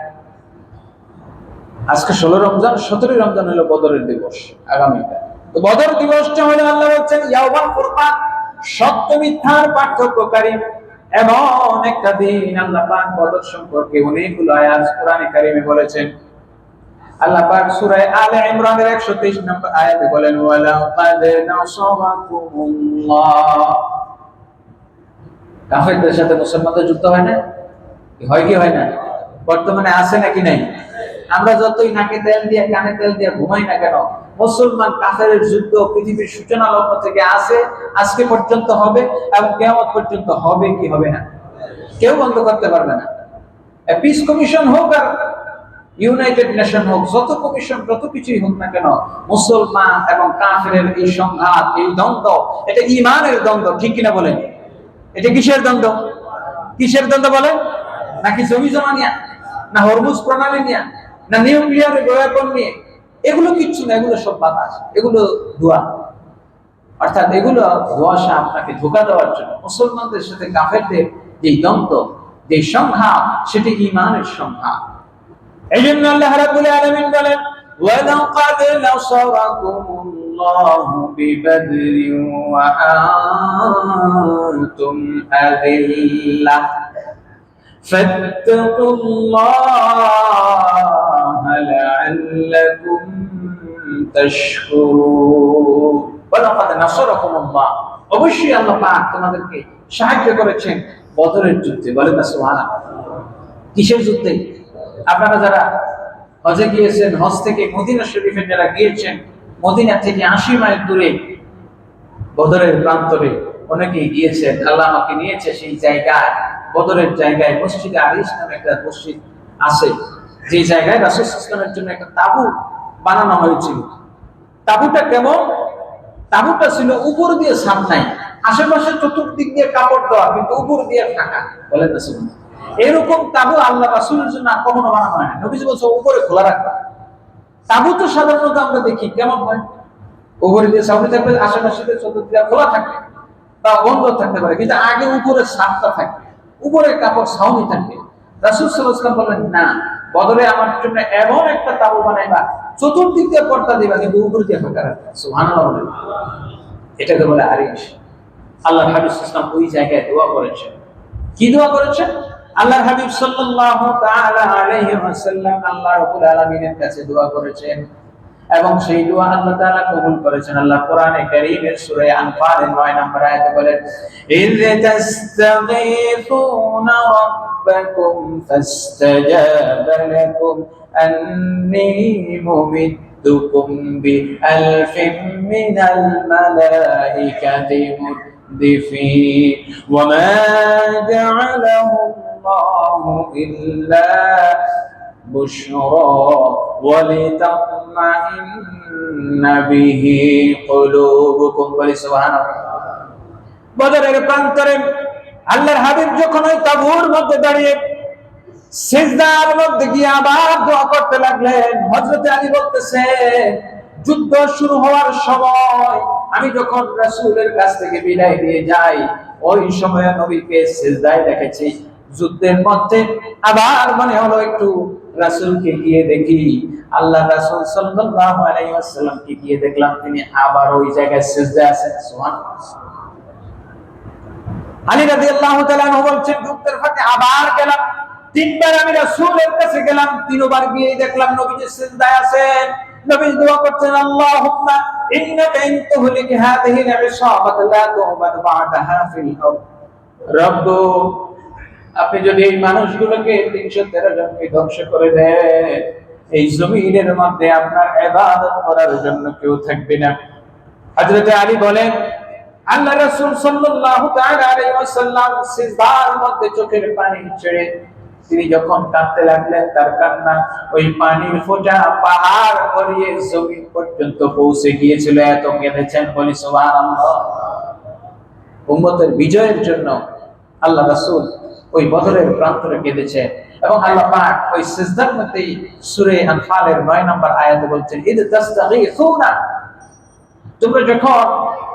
আজকে 16 রমজান, 17 রমজান হলো বদরের দিবস, আগামীকাল। তো বদর দিবসটা হলো আল্লাহ বলছেন ইয়াউমাল ফুরকান, সত্য মিথ্যার পার্থক্যকারী এমন একটা দিন। আল্লাহ পাক বদর সম্পর্কে অনেকগুলো আয়াত কোরআনে কারীমে বলেছেন। আল্লাহ পাক সূরা আলে ইমরানের 123 নম্বর আয়াতে বলেন, ওয়ালাকাদ নাসারাকুমুল্লাহ। কাফেরদের সাথে মুসলমানদের যুদ্ধ হয় না? হয় কি হয় না? বর্তমানে আছে নাকি নাই? আমরা যতই নাকে তেল দিয়ে কানে তেল দিয়ে ঘুমাই না কেন, মুসলমান কাফেরের যুদ্ধ পৃথিবীর সূচনা লগ্ন থেকে আছে, আজকে পর্যন্ত হবে এবং কিয়ামত পর্যন্ত হবে কি হবে না, কেউ বন্ধ করতে পারবে না। পিস কমিশন হোক আর ইউনাইটেড নেশন হোক, যত কমিশন যত কিছুই হোক না কেন, মুসলমান এবং কাফেরের এই সংঘাত, এই দ্বন্দ্ব, এটা ঈমানের দ্বন্দ্ব। ঠিক কিনা বলেন? এটা কিসের দ্বন্দ্ব? কিসের দ্বন্দ্ব বলেন? নাকি জমি জমা নিয়ে, না হরমুজ প্রণালী নিয়ে, না নিউক্লিয়ার ওয়েপন নিয়ে? এগুলো কিচ্ছু না, এগুলো সব বাতাস, এগুলো ধোঁয়া। অর্থাৎ এগুলো ধোঁয়াশা আপনাকে ধোঁকা দেওয়ার জন্য। মুসলমানদের সাথে কাফেরদের যে দ্বন্দ্ব, যে সংখ্যা সেটি ঈমানের সংখ্যা। এইজন্য আল্লাহ রাব্বুল আলামিন বলেন ওয়ালাকাদ নাসারাকুমুল্লাহু বিবাদরিন ওয়া আনতুম আযিল্লাহ ফাত্তাকুল্লাহা লাআল্লাকুম তাশকুরুন। ওয়ালাকাদ নাসারাকুমুল্লাহ, অবশ্যই আল্লাহ পাক তোমাদেরকে সাহায্য করেছেন বদরের যুদ্ধে। বলেন না সুবহানাল্লাহ। কিসের যুদ্ধে? আপনারা যারা হজে গিয়েছেন, হজ থেকে মদিনা শরীফে যারা গিয়েছেন, মদিনা থেকে 80 মাইল দূরে বদরের প্রান্তরে অনেকেই গিয়েছেন। আল্লাহ আমাকে নিয়েছে সেই জায়গায়, বদরের জায়গায় মসজিদে আরিশ নামে একটা মসজিদ আছে, যে জায়গায় রাসূল সাল্লাল্লাহু আলাইহি ওয়াসাল্লামের জন্য একটা তাবু বানানো হয়েছিল। তাবুটা কেমন? তাবুটা ছিল উপর দিয়ে ছাদ নাই, আশেপাশে চতুর্দিক দিয়ে কাপড় দেওয়া, কিন্তু উপর দিয়ে ফাঁকা। বলেন না সুবহানাল্লাহ। এরকম তাবু আল্লাহ রাসূলের জন্য কখনো বানানো হয় না। নবীজি বলছে উপরে খোলা রাখবা। তাবু তো সাধারণত আমরা দেখি কেমন হয়, উপরে দিয়ে ছাউনি থাকবে, আশেপাশে চতুর্দিকে খোলা থাকবে বা বন্ধ থাকতে পারে, কিন্তু আগে উপরে ছাদটা থাকবে, উপরে কাপড় ছাউনি থাকবে। রাসূল সাল্লাল্লাহু আলাইহি ওয়াসাল্লাম বললেন না, বদরে আমার জন্য এমন একটা তাবু বানাইবা, চতুর্দিক দিয়ে পর্দা দিবা, কিন্তু উপরে দিয়ে ফাঁকা রাখবা। সুবহানাল্লাহ। এটাকে বলে আরিশ। আল্লাহর হাবিব সাল্লাল্লাহু আলাইহি ওয়াসাল্লাম ওই জায়গায় দোয়া করেছেন। কি দোয়া করেছেন? আল্লাহর হাবিব সাল্লাল্লাহু তাআলা আলাইহি ওয়াসাল্লাম আল্লাহ রাব্বুল আলামিনের কাছে দোয়া করেছেন, এবং সেই দোয়া আল্লাহ তাআলা কবুল করেছেন। আল্লাহ কোরআনে কারীমের সূরা আনফালের 9 নম্বর আয়াতে বলেন ইয তাস্তাগীথুনা রাব্বাকুম ফাস্তাজাবা লাকুম আন্নী মুমিদ্দুকুম বিআলফিন মিনাল মালাইকাতি মুরদিফিন ওয়া মা জা'ালাহু আল্লাহু ইল্লা বুশরা ওয়া লিতাতমাইন্না বিহি কুলুবুকুম। বলি সুবহানাল্লাহ। বদরের প্রান্তরে আল্লাহর হাবিব যখন ওই তাবুর মধ্যে দাঁড়িয়ে সিজদার মধ্যে গিয়ে আবার দোয়া করতে লাগলেন, হযরত আলী বলতেছে যুদ্ধ শুরু হওয়ার সময় আমি যখন রাসূলের কাছ থেকে বিদায় দিয়ে যাই, ওই সময় নবীকে সিজদায় দেখেছি। যুদ্ধের মধ্যে আবার মনে হলো একটু রাসূলকে গিয়ে দেখি। আল্লাহ রাসূল সাল্লাল্লাহু আলাইহি ওয়াসাল্লামকে গিয়ে দেখলাম তিনি আবার ওই জায়গায় সিজদায় আছেন। সুবহানাল্লাহ। আলী রাদিয়াল্লাহু তাআলা আনহু বলছেন যুদ্ধের ফাঁকে আবার গেলাম, তিনবার আমি রাসূলের কাছে গেলাম, তিনবার গিয়ে দেখলাম নবীজি সিজদায় আছেন। নবী দোয়া করছেন আল্লাহুম্মা ইন্নাকা ইন তুহলিক হাযিহিল ইসাবাতা লা তু'বাদ বা'দাহা ফিল আরদ। রব্ব, আপনি যদি এই মানুষগুলোকে 313 জনকে ধ্বংস করে দেন, এই জমিনের মধ্যে আপনার ইবাদত করার জন্য কেউ থাকবে না। হযরত আলী বলেন আল্লাহ রাসূল সাল্লাল্লাহু তাআলা আলাইহি ওয়াসাল্লাম সিজদার মধ্যে চোখের পানি ছেড়ে তিনি যখন কাঁদতে লাগলেন, তার কান্না ওই পানির ফোঁটা পাহাড় গড়িয়ে জমিন পর্যন্ত পৌঁছে গিয়েছিল, এত কেঁদেছেন। বলি সুবহানাল্লাহ। উম্মতের বিজয়ের জন্য আল্লাহ রাসূল ওই বদরের প্রান্তরে কেঁদেছেন, এবং আল্লাহ পাক ওই সিজদার মধ্যেই সূরা আনফালের 9 নম্বর আয়াতে বলছেন ইদ তাস্তাগীথুনা, তোমরা যখন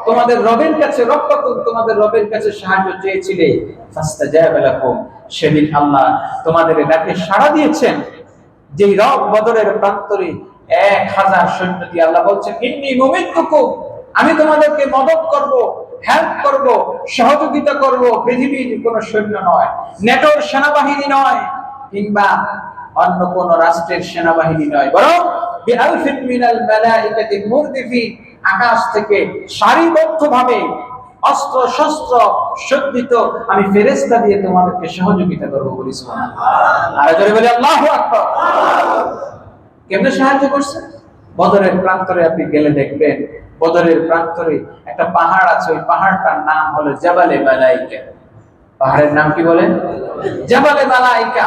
তোমাদের রবের কাছে রব্বাকুম, তোমাদের রবের কাছে সাহায্য চেয়েছিলে, ফাস্তাজাবা লাকুম, সেদিন আল্লাহ তোমাদের ডাকে সাড়া দিয়েছেন। যেই রব বদরের প্রান্তরে 1000 সৈন্য দিয়ে আল্লাহ বলছেন ইন্নী মুমিদ্দুকুম, আমি তোমাদেরকে মদদ করব, হেল্প করব, সহযোগিতা করব। পৃথিবীর কোন সৈন্য নয়, নেটোর সেনাবাহিনী নয়, কিংবা অন্য কোন রাষ্ট্রের সেনাবাহিনী নয়, বরং বিআলফিন মিনাল মালাইকাতি মুরদিফিন, আকাশ থেকে সারিবদ্ধভাবে অস্ত্র শস্ত্র সজ্জিত আমি ফেরেশতা দিয়ে তোমাদেরকে সহযোগিতা করব। বলি সুবহানাল্লাহ। আর জোরে বলি আল্লাহু আকবার। কেমনে সাহায্য করছে? বদরের প্রান্তরে আপনি গেলে দেখবেন, বদরের প্রান্তরে একটা পাহাড় আছে, ওই পাহাড়টার নাম হলো জাবালে মালাইকা। পাহাড়ের নাম কি বলেন? জাবালে মালাইকা,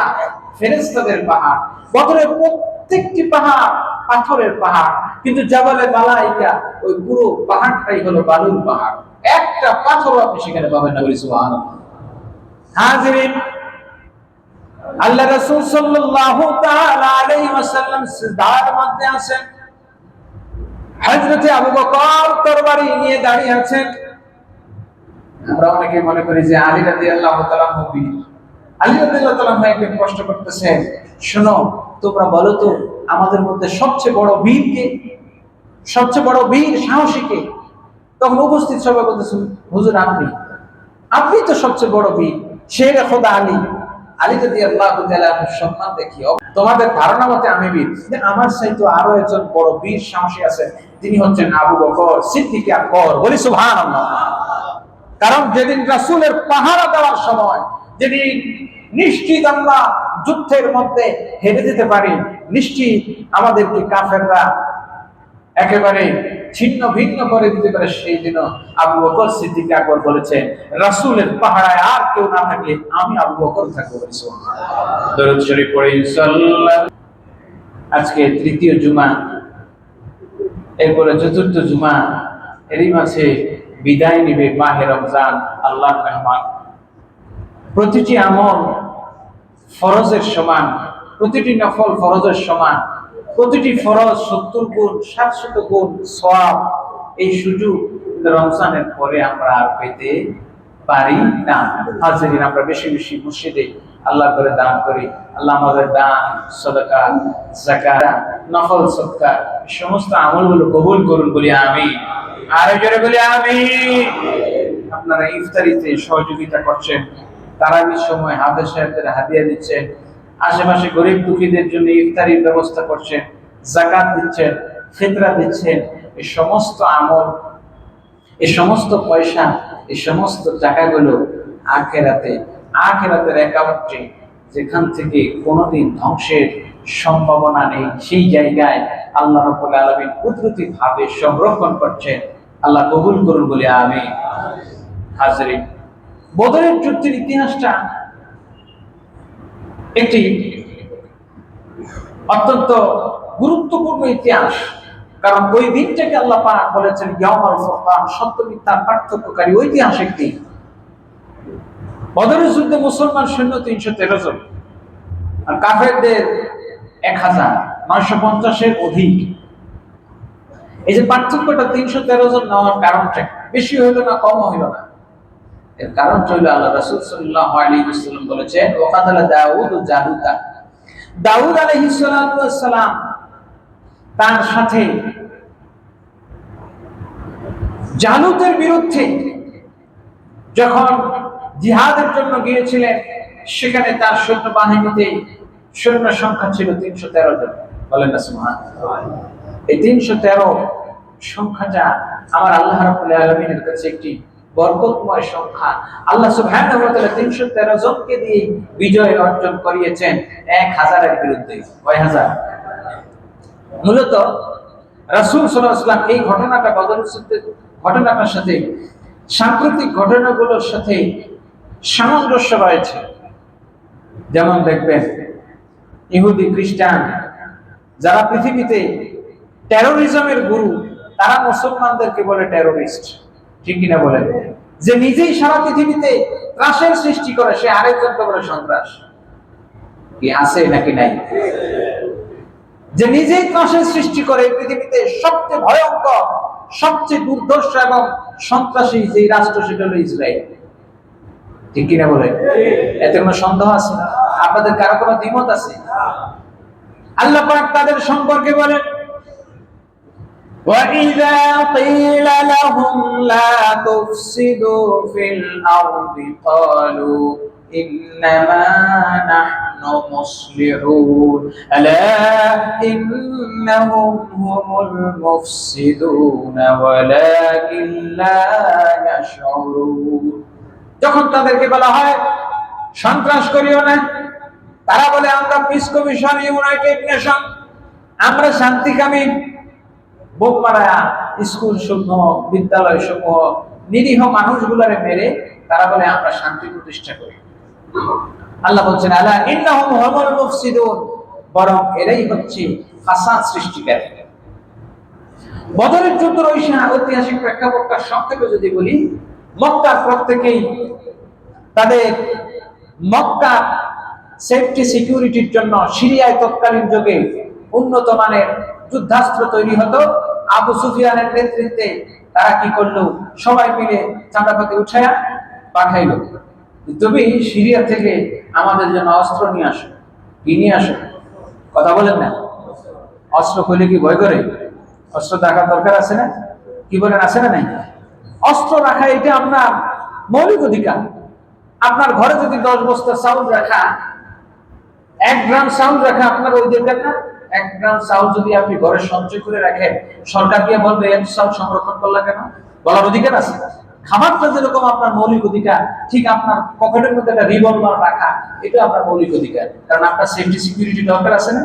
ফেরেশতাদের পাহাড়। বদরের প্রত্যেকটি পাহাড় পাথরের পাহাড়, কিন্তু জাবালে মালাইকা ওই পুরো পাহাড়টাই হলো বালুর পাহাড়, একটা পাথর আপনি সেখানে পাবেন না। বলি সুবহানাল্লাহ। হাজিরিন, আল্লাহ রাসূল সাল্লাল্লাহু তাআলা আলাইহি ওয়াসাল্লাম সিজদার মধ্যে আছেন, হযরত আবু বকর তরবারি নিয়ে দাঁড়িয়ে আছেন। আমরা অনেকে মনে করি যে আলী রাদিয়াল্লাহু তাআলা বীর, আলী রাদিয়াল্লাহু তাআলা একদিন প্রশ্ন করতেছেন, শোনো তোমরা বলো তো আমাদের মধ্যে সবচেয়ে বড় বীর কে, সবচেয়ে বড় বীর সাহসী কে? তখন উপস্থিত সবাই বলতেছেন, হুজুর আপনি, আপনি তো সবচেয়ে বড় বীর, শের খোদা আলী। আলী রাদিয়াল্লাহু তাআলা সম্মান দেখিও, তোমাদের ধারণা মতে আমি বীর, আমার চাইতে আরো একজন বড় বীর সাহসী আছেন, তিনি হচ্ছেন আবু বকর সিদ্দিক আকবর। বলি সুবহানাল্লাহ। কারণ যেদিন রাসূলের পাহারা দেওয়ার সময়, যেদিন নিশ্চিত আমরা যুদ্ধের মধ্যে হেরে যেতে পারি, নিশ্চিত আমাদেরকে কাফেররা একেবারে ছিন্ন ভিন্ন করে দিতে পারে, সেই দিন আবু বকর সিদ্দিক আকবর বলেছেন, রাসূলের পাহারায় আর কেউ না থাকলে আমি আবু বকর থাকবো। দরুদ শরীফ পড়ে ইনশাআল্লাহ। আজকে তৃতীয় জুমা, এরপরে চতুর্থ জুমা, এরই মাঝে বিদায় নিবে মাহে রমজান, আল্লাহর মেহমান। প্রতিটি আমল ফরজের সমান, প্রতিটি নফল ফরজের সমান, প্রতিটি ফরজ 70 গুণ 700 গুণ সওয়াব। এই সুযোগ রমজানের পরে আমরা আর পেতে পারি না। হাজিরিন, আমরা বেশি বেশি মসজিদে আল্লাহর ঘরে দান করি। আল্লাহ আমাদের দান, সাদাকা, যাকাত, নফল সদকা সমস্ত আমলগুলো কবুল করুন, বলি আমিন। আর জোরে বলি আমিন। আপনারা ইফতারিতে সহযোগিতা করছেন, তারাবির সময় হাফেজ সাহেবদের হাদিয়া দিচ্ছেন, আশেপাশে গরিব দুঃখীদের জন্য ইফতারির ব্যবস্থা করছেন, যাকাত দিচ্ছেন, ফিতরা দিচ্ছেন। এই সমস্ত আমল, এই সমস্ত পয়সা, এই সমস্ত টাকাগুলো আখেরাতের একাউন্টে, যেখান থেকে কোনোদিন ধ্বংসের সম্ভাবনা নেই, সেই জায়গায় আল্লাহ রাব্বুল আলামিন কুদরতি ভাবে সংরক্ষণ করছেন। আল্লাহ কবুল করুন, বলে আমিন। হাজিরিন, বদরের যুদ্ধের ইতিহাসটা একটি অত্যন্ত গুরুত্বপূর্ণ ইতিহাস। কারণ ওই দিনটাকে আল্লাহ পাক বলেছেন ইয়াউমুল ফুরকান, সত্য মিথ্যার পার্থক্যকারী ঐতিহাসিক দিন। বদরের যুদ্ধে মুসলমান সৈন্য 313 জন, আর কাফেরদের 1000, 950-এর অধিক। এই যে পার্থক্যটা 313 জন নেওয়ার কারণটা বেশি হইল না, কম হইল না, এর কারণ হইল আল্লাহ রাসূল সাল্লাল্লাহু আলাইহি ওয়াসাল্লাম বলেছেন, ওয়াকাতালা দাউদ জালুতা। দাউদ আলাইহিস সালাতু ওয়াস সালাম তার সাথে জালুতের বিরুদ্ধে যখন জিহাদের জন্য গিয়েছিলেন, সেখানে তার সৈন্য বাহিনীতে সৈন্য সংখ্যা ছিল 313 জন। বলেন না সুবহানাল্লাহ। এই 313 সংখ্যাটা আমার আল্লাহ রাব্বুল আলামিনের কাছে একটি বরকতময় সংখ্যা। আল্লাহ সুবহানাহু ওয়া তাআলা 313 জনকে দিয়ে বিজয় অর্জন করিয়েছেন 1000-এর বিরুদ্ধে। কয় হাজার? মূলত রাসূল সাল্লাল্লাহু আলাইহি ওয়াসাল্লাম এই ঘটনাটা, বদরের যুদ্ধের ঘটনাটার সাথে সাম্প্রতিক ঘটনাগুলোর সাথে সামঞ্জস্য রয়েছে। যেমন দেখবেন, ইহুদি খ্রিস্টান যারা পৃথিবীতে টেরোরিজমের গুরু, তারা মুসলমানদেরকে বলে টেরোরিস্ট। ঠিক কিনা বলেন? যে নিজেই সারা পৃথিবীতে ত্রাসের সৃষ্টি করে, সে আরেকজনকে বলে সন্ত্রাস। কি আছে নাকি নাই? যে নিজেই ত্রাসের সৃষ্টি করে, পৃথিবীতে সবচেয়ে ভয়ঙ্কর, সবচেয়ে দুর্ধর্ষ এবং সন্ত্রাসী যে রাষ্ট্র, সেটা হলো ইসরায়েল। ঠিক কিনা বলে? এতে কোনো সন্দেহ আছে? আপনাদের কারো কোনো দ্বিমত আছে? আল্লাহ পাক তাদের সম্পর্কে বলেন, وَإِذَا قِيلَ لَهُمْ لَا تُفْسِدُوا فِي الْأَرْضِ قَالُوا إِنَّمَا نَحْنُ مُصْلِحُونَ أَلَا إِنَّهُمْ هُمُ الْمُفْسِدُونَ وَلَكِنْ لَا يَشْعُرُونَ। যখন তাদেরকে বলা হয় সন্ত্রাস করিও না, তারা বলে আমরা পিস কমিশন, ইউনাইটেড নেশন, আমরা শান্তিকামী। বোম মারা স্কুল সমূহ, বিদ্যালয় সমূহ, নিরীহ মানুষগুলোরে মেরে তারা বলে আমরা শান্তি প্রতিষ্ঠা করি। আল্লাহ বলছেন, আলা ইন্নাহুম হুমুল মুফসিদুন, বরং এরাই হচ্ছে ফাসাদ সৃষ্টিকারী। বদরের যুদ্ধের ঐতিহাসিক প্রেক্ষাপটটা সংক্ষেপে যদি বলি, মক্কার প্রত্যেকেই তাদের মক্কা সেফটি সিকিউরিটির জন্য সিরিয়ায় তৎকালীন যুগে উন্নত মানের যুদ্ধাস্ত্র তৈরি হতো। আবু সুফিয়ানের নেতৃত্বে তারা কি করলো, সবাই মিলে চাঁদাপাতি উঠায়া পাঠাইলো। তুমি সিরিয়া থেকে আমাদের জন্য অস্ত্র নিয়ে আসো। কি নিয়ে আসো? কথা বলেন না। অস্ত্র কইলে কি ভয় করে? অস্ত্র রাখার দরকার আছে না? কি বলেন, আছে না নাই? অস্ত্র রাখা এটা আপনার মৌলিক অধিকার। আপনার ঘরে যদি 10 বস্তা চাউল রাখা, 1 গ্রাম চাউল রাখা আপনার অধিকার না? 1 গ্রাম চাউল যদি আপনি ঘরে সঞ্চয় করে রাখেন, সরকার দিয়ে বলবে এত চাউল সংরক্ষণ করলা কেন? বলার অধিকার আছে। খাবারটা যেরকম আপনার মৌলিক অধিকার, ঠিক আপনার পকেটের মধ্যে একটা রিভলভার রাখা এটা আপনার মৌলিক অধিকার। কারণ আপনার সেফটি সিকিউরিটি দরকার আছে না?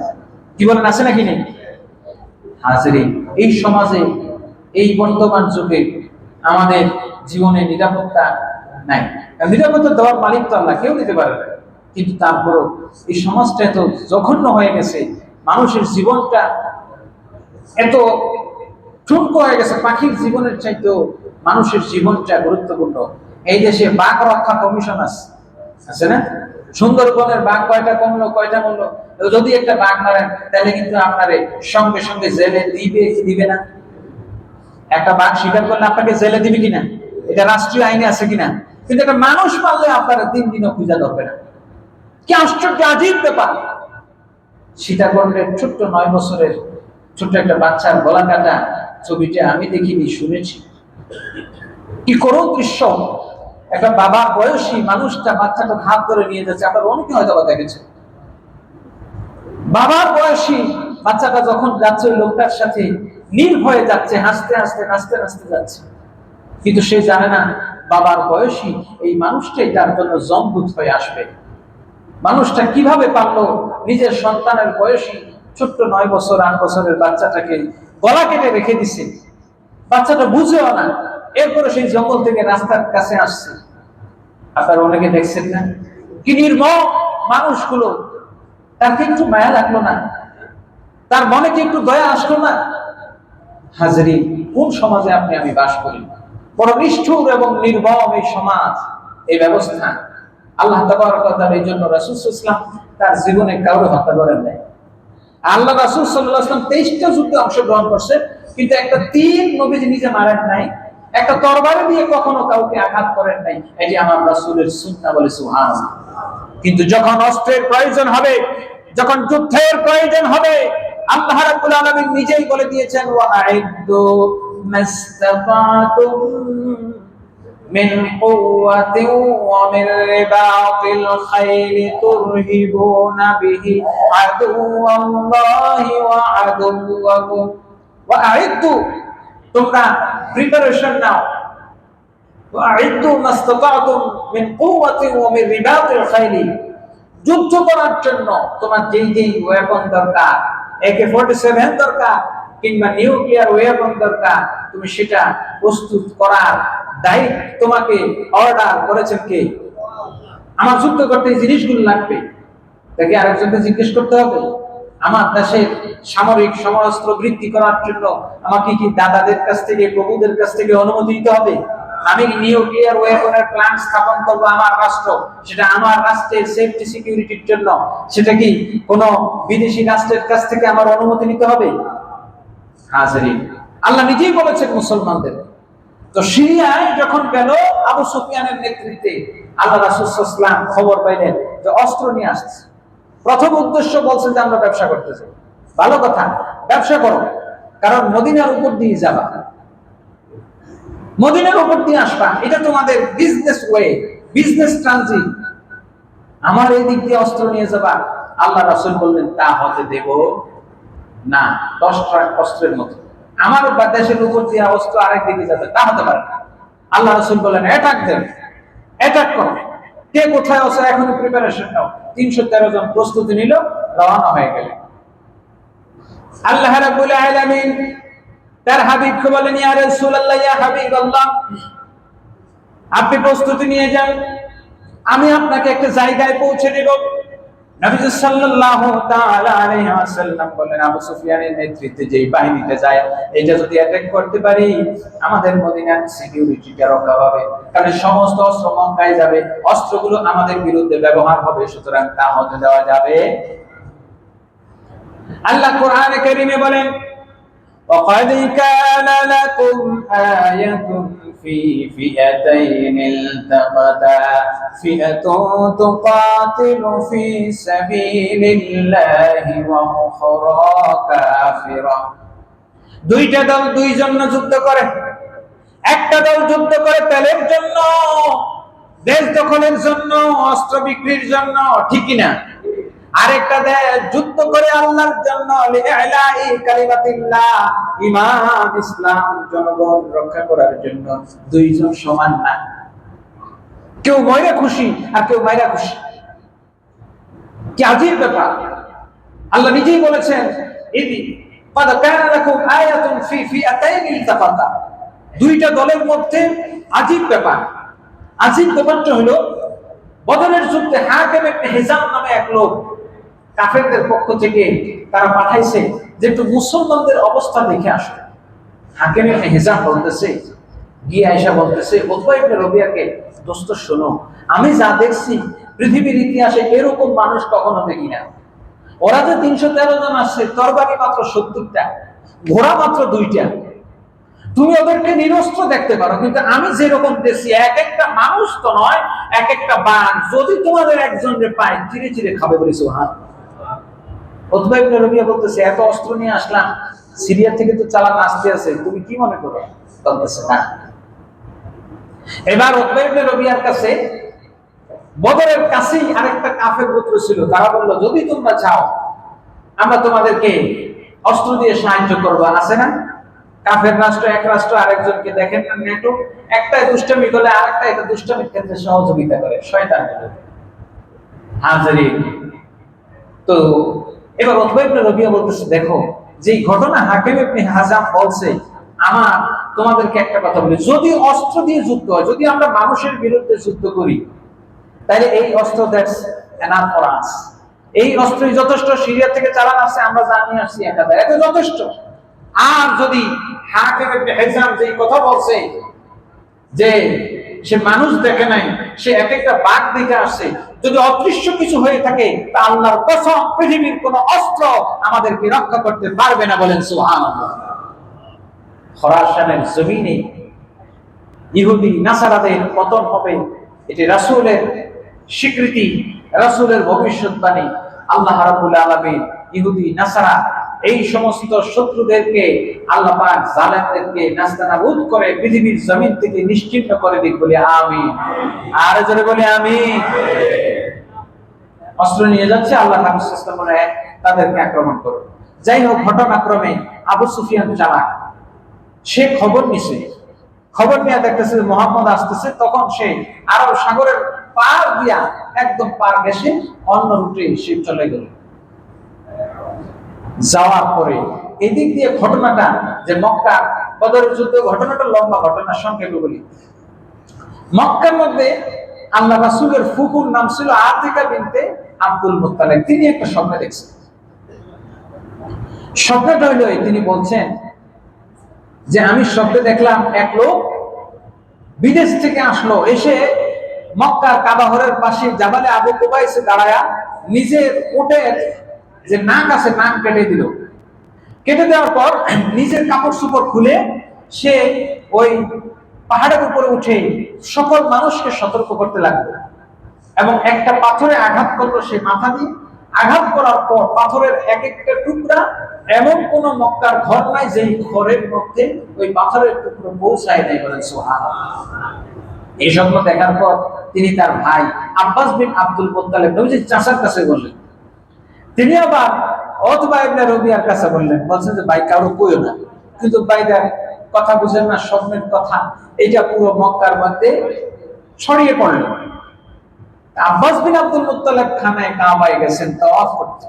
কি বলেন, আছে নাকি নেই? হাজিরিন, এই সমাজে, এই বর্তমান যুগে আমাদের জীবনে নিরাপত্তা নাই। নিরাপত্তা দেওয়ার মালিক তো আল্লাহ, কেউ দিতে পারে না। কিন্তু তারপরও এই সমাজটা এত জঘন্য হয়ে গেছে, মানুষের জীবনটা এত ঠুনকো হয়ে গেছে, পাখির জীবনের চাইতেও মানুষের জীবনটা গুরুত্বপূর্ণ। এই দেশে বাঘ রক্ষা কমিশন আছে না? সুন্দরবনের বাঘ কয়টা কমলো, কয়টা মরলো? যদি একটা বাঘ মারেন তাহলে কিন্তু আপনার সঙ্গে সঙ্গে জেলে দিবে কি দিবে না? একটা বাঘ শিকার করলে আপনাকে জেলে দিবে কিনা? এটা রাষ্ট্রীয় আইনে আছে কিনা? কিন্তু একটা মানুষ মারলে আপনারা 3 দিনও পূজা ধরবে না। কি আশ্চর্য, আজীব ব্যাপার! সীতাকুণ্ডের ছোট্ট 9 বছরের ছোট্ট একটা বাচ্চার গলা কাটা ছবিটা আমি দেখিনি, শুনেছি। কি করুণ দৃশ্য! একটা বাবা বয়সী মানুষটা বাচ্চাটার হাত ধরে নিয়ে যাচ্ছে। আপনারা অনেকে হয়তো দেখেছেন, বাবার বয়সী বাচ্চাটা যখন যাচ্ছে ওই লোকটার সাথে নির্ভয়ে যাচ্ছে, হাসতে হাসতে নাচতে নাচতে যাচ্ছে। কিন্তু সে জানে না বাবার বয়সী এই মানুষটাই তার জন্য জমদূত হয়ে আসবে। মানুষটা কিভাবে পারলো নিজের সন্তানের বয়সী ছোট্ট 9 বছর 8 বছরের বাচ্চাটাকে গলা কেটে রেখে দিছে? বাচ্চাটা বুঝেও না। এরপরে সেই জঙ্গল থেকে রাস্তার কাছে আসছে। আপনারা অনেকে দেখছেন না কি নির্মম মানুষগুলো? তার কি একটু মায়া লাগলো না? তার মনে কি একটু দয়া আসলো না? হাজিরিন, কোন সমাজে আপনি আমি বাস করি! বড় নিষ্ঠুর এবং নির্মম এই সমাজ, এই ব্যবস্থা। আল্লাহ তাবারক ওয়া তাআলা এই জন্য রাসূল সাল্লাল্লাহু আলাইহি ওয়াসাল্লাম তার জীবনে কাউকে হত্যা করেন নাই। আল্লাহ রাসূল সাল্লাল্লাহু আলাইহি ওয়াসাল্লাম 23টা যুদ্ধে অংশগ্রহণ করছে, কিন্তু একটা তীর নবীজি নিজে মারেন নাই, একটা তরবারি দিয়ে কখনো কাউকে আঘাত করেন নাই। এটি আমার রাসূলের সুন্নাহ, বলে সুবহানাল্লাহ। কিন্তু যখন অস্ত্রের প্রয়োজন হবে, যখন যুদ্ধের প্রয়োজন হবে, আল্লাহ রাব্বুল আলামিন নিজেই বলে দিয়েছেন, ওয়া আইদ্দু মাস্তাতাতুম মিন কুওয়াতিন ওয়া মিন রিবাতিল খাইলি তুরহিবুনা বিহি আদুওয়াল্লাহি ওয়া আদুওয়াকুম। ওয়া আইদ্দু, তোমরা প্রিপারেশন নাও। ওয়া আইদ্দু মাস্তাতাতুম মিন কুওয়াতিন ওয়া মিন রিবাতিল খাইলি, যুদ্ধ করার জন্য তোমার যেই যেই ওয়েপন দরকার, AK-47 দরকার কিংবা নিউক্লিয়ার ওয়েপন দরকার, তুমি সেটা প্রস্তুত করার দায়িত্ব তোমাকে অর্ডার করেছেন কে? আমার যুদ্ধ করতে এই জিনিসগুলো লাগবে, তাকে আরেকজনকে জিজ্ঞেস করতে হবে? আমার দেশের সামরিক সমরাস্ত্র বৃদ্ধি করার জন্য আমাকে কি দাদাদের কাছ থেকে, প্রভুদের কাছ থেকে অনুমতি নিতে হবে? আমি নিউক্লিয়ার ওয়েপনের প্ল্যান্ট স্থাপন করব আমার রাষ্ট্র, সেটা আমার রাষ্ট্রের সেফটি সিকিউরিটির জন্য, সেটা কি কোনো বিদেশি রাষ্ট্রের কাছ থেকে আমার অনুমতি নিতে হবে? হাজিরিন, আল্লাহ নিজেই বলেছেন মুসলমানদের। তো সিরিয়ায় যখন গেল আবু সুফিয়ানের নেতৃত্বে, আল্লাহ রাসূল সাল্লাল্লাহু আলাইহি ওয়াসাল্লাম খবর পাইলেন যে অস্ত্র নিয়ে আসছে। প্রথম উদ্দেশ্য বলছে যে আমরা ব্যবসা করতে চাই। ভালো কথা, ব্যবসা করো, কারণ মদিনার উপর দিয়ে যাবা, মদিনার উপর দিয়ে আসবা, এটা তোমাদের বিজনেস ওয়ে, বিজনেস ট্রানজিট। আমার এই দিক দিয়ে অস্ত্র নিয়ে যাবা। আল্লাহ রাসূল বললেন, তা হতে দেব না। 10 ট্রাক অস্ত্রের মতো আমার দেশের উপর দিয়ে অস্ত্র আরেক দিকে যাবে, তা হতে পারে না। আল্লাহ রাসূল বললেন, অ্যাটাক দেন, অ্যাটাক করো। কে কোথায় আছে এখনো প্রিপারেশন নাও। 313 জন প্রস্তুতি নিল, রওনা হয়ে গেল। আল্লাহ রাব্বুল আলামিন তার হাবিবকে বলেন, ইয়া রাসূলুল্লাহ, ইয়া হাবিবাল্লাহ, আপনি প্রস্তুতি নিয়ে যান, আমি আপনাকে একটা জায়গায় পৌঁছে দেব। নবী সাল্লাল্লাহু তাআলা আলাইহি ওয়াসাল্লাম বলেন, আবু সুফিয়ানের নেতৃত্বে যে বাহিনীটা যায়, এটা যদি অ্যাটাক করতে পারি, আমাদের মদিনার সিকিউরিটিটা রক্ষা হবে। কারণ সমস্ত অস্ত্র মক্কায় যাবে, অস্ত্রগুলো আমাদের বিরুদ্ধে ব্যবহার হবে, সুতরাং তা হতে দেওয়া যাবে। আল্লাহ কোরআনে কারীমে বলেন, وقد كان لكم آية في فئتين التقتا فئة تقاتل في سبيل الله وأخرى كافرة দুইটা দল দুই জন্য যুদ্ধ করে একটা দল যুদ্ধ করে তেলের জন্য দেশ দখলের জন্য অস্ত্র বিক্রির জন্য ঠিক না আরেকটা যুদ্ধ করে আল্লাহর জন্য লিইলাই কালিমাতিল্লাহ ঈমান ইসলাম জনগণ রক্ষা করার জন্য দুইজন সমান না কেউ ময়রা খুশি আর কেউ মাইরা খুশি কি আজীব ব্যাপার আল্লাহ নিজেই বলেছেন ইদি قد كان لكم آية في فئتين التقتا দুইটা দলের মধ্যে আজীব ব্যাপারটা হলো বদরের যুদ্ধে হাকিম ইবনে হিজাম নামে এক লোক কাফেরদের পক্ষ থেকে তারা পাঠাইছে যে একটু মুসলমানদের অবস্থা দেখে আসো হাকিম ইবনে হিজাম বলতেছে গিয়ে আয়েশা বলতেছে উতবা ইবনে রবিয়াকে দোস্ত শোনো আমি যা দেখছি পৃথিবীর ইতিহাসে এরকম মানুষ কখনো দেখি না ওরা যে 313 জন আসছে তরবারি মাত্র 70টা ঘোড়া মাত্র 2টা তুমি ওদেরকে নিরস্ত্র দেখতে পারো কিন্তু আমি যেরকম দেখছি এক একটা মানুষ তো নয় এক একটা বাঘ যদি তোমাদের একজনকে পায় চিরে চিরে খাবে বলে সুবহানাল্লাহ উতবা ইবনে রবিয়া বলতেছে এত অস্ত্র নিয়ে আসলাম সিরিয়া থেকে তো চালান আসতে আছে তুমি কি মনে করো বলতেছে না এবার উতবা ইবনে রবিয়ার কাছে বদরের কাছেই আরেকটা কাফের গোত্র ছিল তারা বলল যদি তোমরা চাও আমরা তোমাদেরকে অস্ত্র দিয়ে সাহায্য করব আছে না কাফের রাষ্ট্র এক রাষ্ট্র আরেকজনকে দেখেন না নেটো একটা দুষ্টামি করলে আরেকটা এটা দুষ্টামির ক্ষেত্রে সহযোগিতা করে শয়তান হাজিরিন তো এবার উতবা ইবনে রবিয়া বলতেছে দেখো যে ঘটনা হাকিম ইবনে হিজাম বলছে আমার তোমাদেরকে একটা কথা বলি যদি অস্ত্র দিয়ে যুদ্ধ হয় যদি আমরা মানুষের বিরুদ্ধে যুদ্ধ করি তাহলে এই অস্ত্র দ্যাটস এনাফ ফর আস এই অস্ত্রই যথেষ্ট সিরিয়া থেকে চালান আছে আমরা জানিয়ে আসছি একাধারে এটা যথেষ্ট আর যদি হাকিম ইবনে হিজাম যেই কথা বলছে যে সে মানুষ দেখে নাই সে এক একটা বাঘ দেখে আসছে যদি অদৃশ্য কিছু হয়ে থাকে তা আল্লাহর কসম পৃথিবীর কোন অস্ত্র আমাদেরকে রক্ষা করতে পারবে না বলেন সুবহানাল্লাহ খোরাসানের জমিনে ইহুদি নাসারাদের পতন হবে এটি রাসূলের স্বীকৃতি রাসূলের ভবিষ্যৎবাণী আল্লাহ রাব্বুল আলামিন ইহুদি নাসারা এই সমস্ত শত্রুদেরকে আল্লাহ পাক জালেমদেরকে নাস্তানাবুদ করে পৃথিবীর জমিন থেকে নিশ্চিহ্ন করে দিক বলি আমিন আর জোরে বলি আমিন অস্ত্র নিয়ে যাচ্ছে আল্লাহ রাসূল সাল্লাল্লাহু আলাইহি ওয়াসাল্লাম তাদেরকে আক্রমণ করবে যাই হোক ঘটনাক্রমে আবু সুফিয়ান চালাক সে খবর নিয়ে দেখতেছে মুহাম্মদ আসতেছে তখন সে আরব সাগরের পার দিয়া একদম পার ঘেঁষে অন্য রুটে সে চলে গেল যাওয়ার পরে এদিক দিয়ে ঘটনাটা যে মক্কা বদরের যুদ্ধ ঘটনাটা লম্বা ঘটনা সংক্ষেপে বলি মক্কার মধ্যে আল্লাহ রাসূলের ফুফুর নাম ছিল আতিকা বিনতে আব্দুল মুত্তালিব তিনি একটা স্বপ্ন দেখছেন স্বপ্নটা হলো তিনি বলছেন যে আমি স্বপ্নে দেখলাম এক লোক বিদেশ থেকে আসলো এসে মক্কার কাবাহরের পাশে জাবালে আবু কুবাইসে দাঁড়ায়া নিজের ওটের যে নাক আছে নাক কেটে দেওয়ার পর নিজের কাপড় চোপড় খুলে সে ওই পাহাড়ের উপরে উঠে সকল মানুষকে সতর্ক করতে লাগলো এবং একটা পাথরে আঘাত করলো সে মাথা দিয়ে আঘাত করার পর পাথরের এক একটা টুকরা এমন কোন মক্কার ঘর নাই যেই ঘরের মধ্যে ওই পাথরের টুকরো পৌঁছায় নাই বলেন সুবহানাল্লাহ এই স্বপ্ন দেখার পর তিনি তার ভাই আব্বাস বিন আব্দুল মুত্তালিব নবীজির চাচার কাছে বললেন তিনি আবার উতবা ইবনে রবিয়ার কাছে বলছেন যে ভাই কারো কইও না কিন্তু ভাইদের কথা বুঝেন না স্বপ্নের কথা এটা পুরো মক্কার মধ্যে ছড়িয়ে পড়ল আব্বাস বিন আব্দুল মুত্তালিব খানায় কাবায় গেছেন তাওয়াফ করতে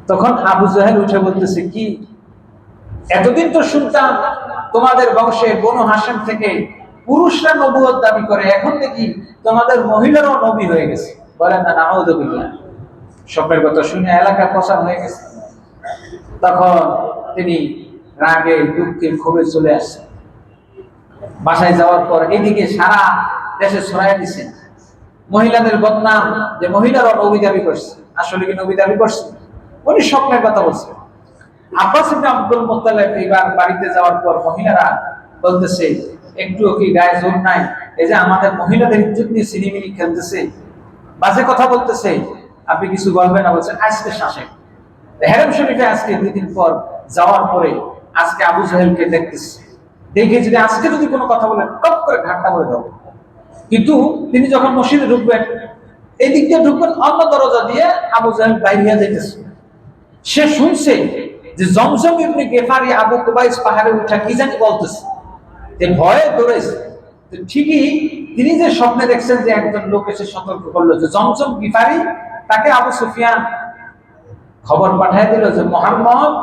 তখন আবু জাহেল উঠে বলতেছে কি এতদিন তো শুনতাম তোমাদের বংশে বনু হাশিম থেকে পুরুষরা নবুয়ত দাবি করে এখন দেখি তোমাদের মহিলারাও নবী হয়ে গেছে বলেন না নাউযুবিল্লাহ স্বপ্নের কথা শুনে এলাকা প্রচার হয়ে গেছে তখন তিনি রাগে দুঃখে ক্ষোভে চলে আসছেন বাসায় যাওয়ার পর এদিকে সারা দেশে ছড়াইয়া দিচ্ছেন মহিলাদের বদনাম যে মহিলারাও নবী দাবি করছে আসলে কি নবী দাবি করছে উনি স্বপ্নের কথা বলছেন আব্বাস ইবনে আব্দুল মুত্তালিব এবার বাড়িতে যাওয়ার পর মহিলারা বলতেছে, একটু কি গায়ে জোর নাই? এই যে আমাদের মহিলাদের ইজ্জত নিয়ে সিনেমিনি খেলতেছে, বাজে কথা বলতেছে, আপনি কিছু বলবেন না? বলছেন আজকে শাসে হেরেম শরীফে আজকে 2 দিন পর যাওয়ার পরে আজকে আবু জাহেলকে দেখতেছে, দেখে যদি আজকে যদি কোনো কথা বলেন টপ করে ঘাটটা বলে দেবো। কিন্তু তিনি যখন মসজিদে ঢুকবেন, এই দিক দিয়ে ঢুকবেন অন্য দরজা দিয়ে, আবু জাহেল বাইরে যাইতেছে। সে শুনছে যে জমজম ইবনে গেফারি আবু কুবাইস পাহাড়ে উঠা কি জানি বলতেছে, যে ভয়ে দৌড়েছে। ঠিকই তিনি যে স্বপ্নে দেখছেন যে একজন লোক এসে সতর্ক করলো যে জমজম গিফারি, তাকে আবু সুফিয়ান খবর পাঠিয়ে দিল যে মুহাম্মদ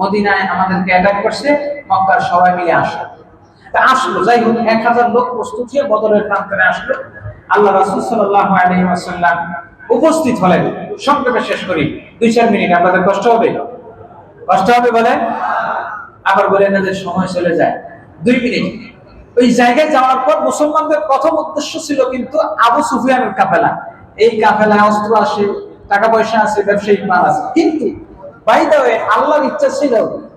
মদিনায় আমাদেরকে অ্যাটাক করছে, মক্কার সবাই মিলে আসো। তা আসলো, যাই হোক 1000 লোক প্রস্তুত হয়ে বদরের প্রান্তরে আসলো। আল্লাহ রাসূল সাল্লাল্লাহু আলাইহি ওয়াসাল্লাম উপস্থিত হলেন। সংক্ষেপে শেষ করি, 2-4 মিনিট, আপনাদের কষ্ট হবে? কষ্ট হবে বলে? আবার বলে না যে সময় চলে যায়, 2 মিনিট। ওই জায়গায় যাওয়ার পর মুসলমানদের প্রথম উদ্দেশ্য ছিল কিন্তু আবু সুফিয়ানের কাফেলা। এই কাফেলায় অস্ত্র আছে, টাকা পয়সা আছে, ব্যবসায়িক মাল আছে, কিন্তু বাই দ্য ওয়ে আল্লাহর ইচ্ছা ছিল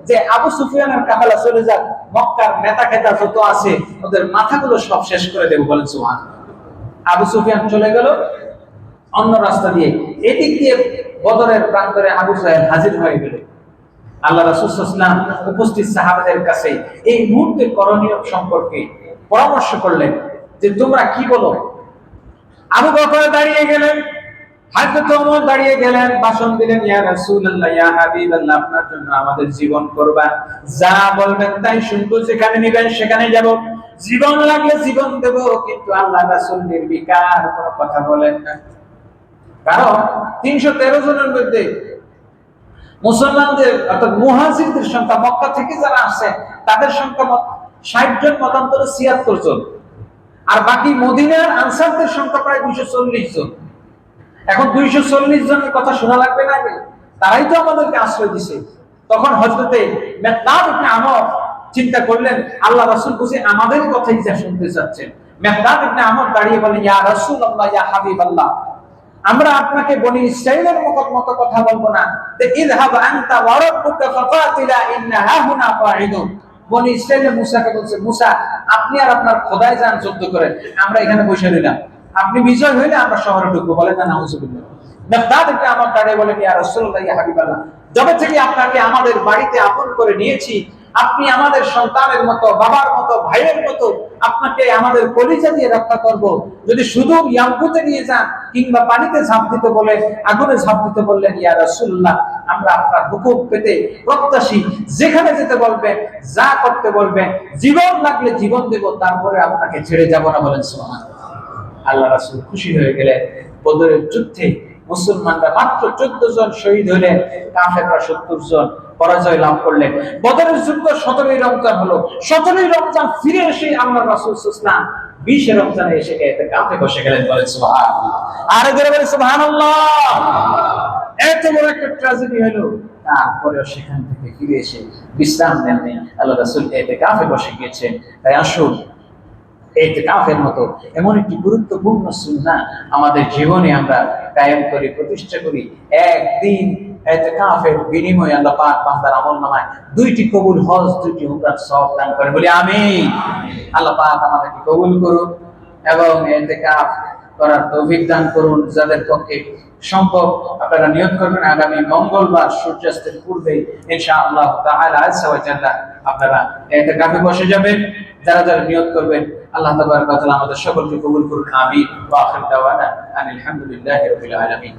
যে আবু সুফিয়ানের কাফেলা চলে যাক, মক্কার নেতা খেতা যত আছে ওদের মাথাগুলো সব শেষ করে দেব, বলেন সুবহানাল্লাহ। আবু সুফিয়ান চলে গেল অন্য রাস্তা দিয়ে, এদিক দিয়ে বদরের প্রান্তরে আবু জাহেল হাজির হয়ে গেল। আল্লাহ রাসূল সাল্লাল্লাহু আলাইহি ওয়াসাল্লাম উপস্থিত সাহাবাদের কাছে এই মুহূর্তে করণীয় সম্পর্কে পরামর্শ করলেন যে তোমরা কি বলো? আবু বকর দাঁড়িয়ে গেলেন, হযরত ওমর দাঁড়িয়ে গেলেন, ভাষণ দিলেন, ইয়া রাসূলুল্লাহ, ইয়া হাবিবাল্লাহ, আপনার জন্য আমাদের জীবন কুরবান, যা বলবেন তাই শুনবো, যেখানে নিবেন সেখানে যাব, জীবন লাগলে জীবন দেব, কিন্তু আল্লাহ রাসূল নির্বিকার কোনো কথা বলেন না। কারণ 313 জনের মধ্যে মুসলমানদের অর্থাৎ মুহাজিরদের সংখ্যা, মক্কা থেকে যারা আসে তাদের সংখ্যা 60 জন, মতান্তরে 76 জন, আর বাকি মদিনার আনসারদের সংখ্যা প্রায় 240 জন। এখন 240 জনের কথা শোনা লাগবে না? তারাই তো আমাদেরকে আশ্রয় দিছে। তখন হযরতে মেকদাদ ইবনে আমর চিন্তা করলেন, আল্লাহ রাসূল বুঝি আমাদের কথাই যা শুনতে চাচ্ছেন। মেকদাদ ইবনে আমর দাঁড়িয়ে বলেন, ইয়া রাসূলুল্লাহ, ইয়া হাবিবাল্লাহ, আমরা আপনাকে বনি ইসরাঈলের মতো কথা বলবো না, তে ইযহাব আনতা ওয়া রাব্বুকা ফাকাতিলা ইন্না হাহুনা কাঈদুন। বনি ইসরাঈল মুসাকে বলছে, মুসা আপনি আর আপনার খোদাই যান যুদ্ধ করেন, আমরা এখানে বসে রইলাম, আপনি বিজয় হইলে আমরা শহরে ঢুকবো। বলেন না নাউযুবিল্লাহ। মেকদাদ ইবনে আমর দাঁড়িয়ে বলেন, ইয়া রাসূলুল্লাহ, ইয়া হাবিবাল্লাহ, যবে থেকে আপনাকে আমাদের বাড়িতে আপন করে নিয়েছি, আপনি আমাদের সন্তানের মতো, বাবার মতো, ভাইয়ের মতো, আপনাকে আমাদের কলিজা দিয়ে রক্ষা করব। যদি শুধু ইয়ামকুতে নিয়ে যান কিংবা পানিতে ঝাঁপ দিতে বলে, আগুনে ঝাঁপ দিতে বললেন, ইয়া রাসূলুল্লাহ, আমরা আপনার হুকুম পেতে প্রত্যাশী, যেখানে যেতে বলবেন, যা করতে বলবেন, জীবন লাগলে জীবন দেব, তারপরে আপনাকে ছেড়ে যাব না। বলেন সুবহানাল্লাহ। আল্লাহ রাসূল খুশি হয়ে গেলেন। বদরের যুদ্ধে মুসলমানরা মাত্র 14 জন শহীদ হলেন, কাফেররা 70 জন পরাজয় লাভ করলেন। বদরের যুদ্ধ 17ই রমজান হলো। 17ই রমজান ফিরে এসে আল্লাহ রাসূল সাল্লাল্লাহু আলাইহি ওয়াসাল্লাম 20 রমজানে এসে ইতিকাফে বসে গেলেন। বলেন সুবহানাল্লাহ। আরে জোরে বলেন সুবহানাল্লাহ। এত বড় একটা ট্র্যাজেডি হলো, তারপরেও সেখান থেকে ফিরে এসে বিশ্রাম নেননি, আল্লাহ রাসূল ইতিকাফে বসে গিয়েছেন। তাই আসুন ইতিকাফের মতো এমন একটি গুরুত্বপূর্ণ সুন্নাহ আমাদের জীবনে আমরা কায়েম করি, প্রতিষ্ঠা করি। একদিন ইতিকাফের বিনিময়ে আল্লাহ পাক বান্দার আমলনামায় 2টি কবুল হজ, 2টি উমরার সওয়াব দান করেন। বলি আমিন। আল্লাহ পাক আমাদেরকে কবুল করুন এবং ইতিকাফ করার তৌফিক দান করুন। যাদের পক্ষে সম্ভব আপনারা নিয়ত করবেন আগামী মঙ্গলবার সূর্যাস্তের পূর্বে ইনশাআল্লাহ তাআলা আযজা ওয়া জাল্লা আপনারা ইতিকাফে বসে যাবেন। যারা যারা নিয়ত করবেন, আল্লাহ তাবারক ওয়া তাআলা আমাদের সকলকে কবুল করুন। আমিন। ওয়া আখির দাওয়ানা আনিল হামদুলিল্লাহি রাব্বিল আলামিন।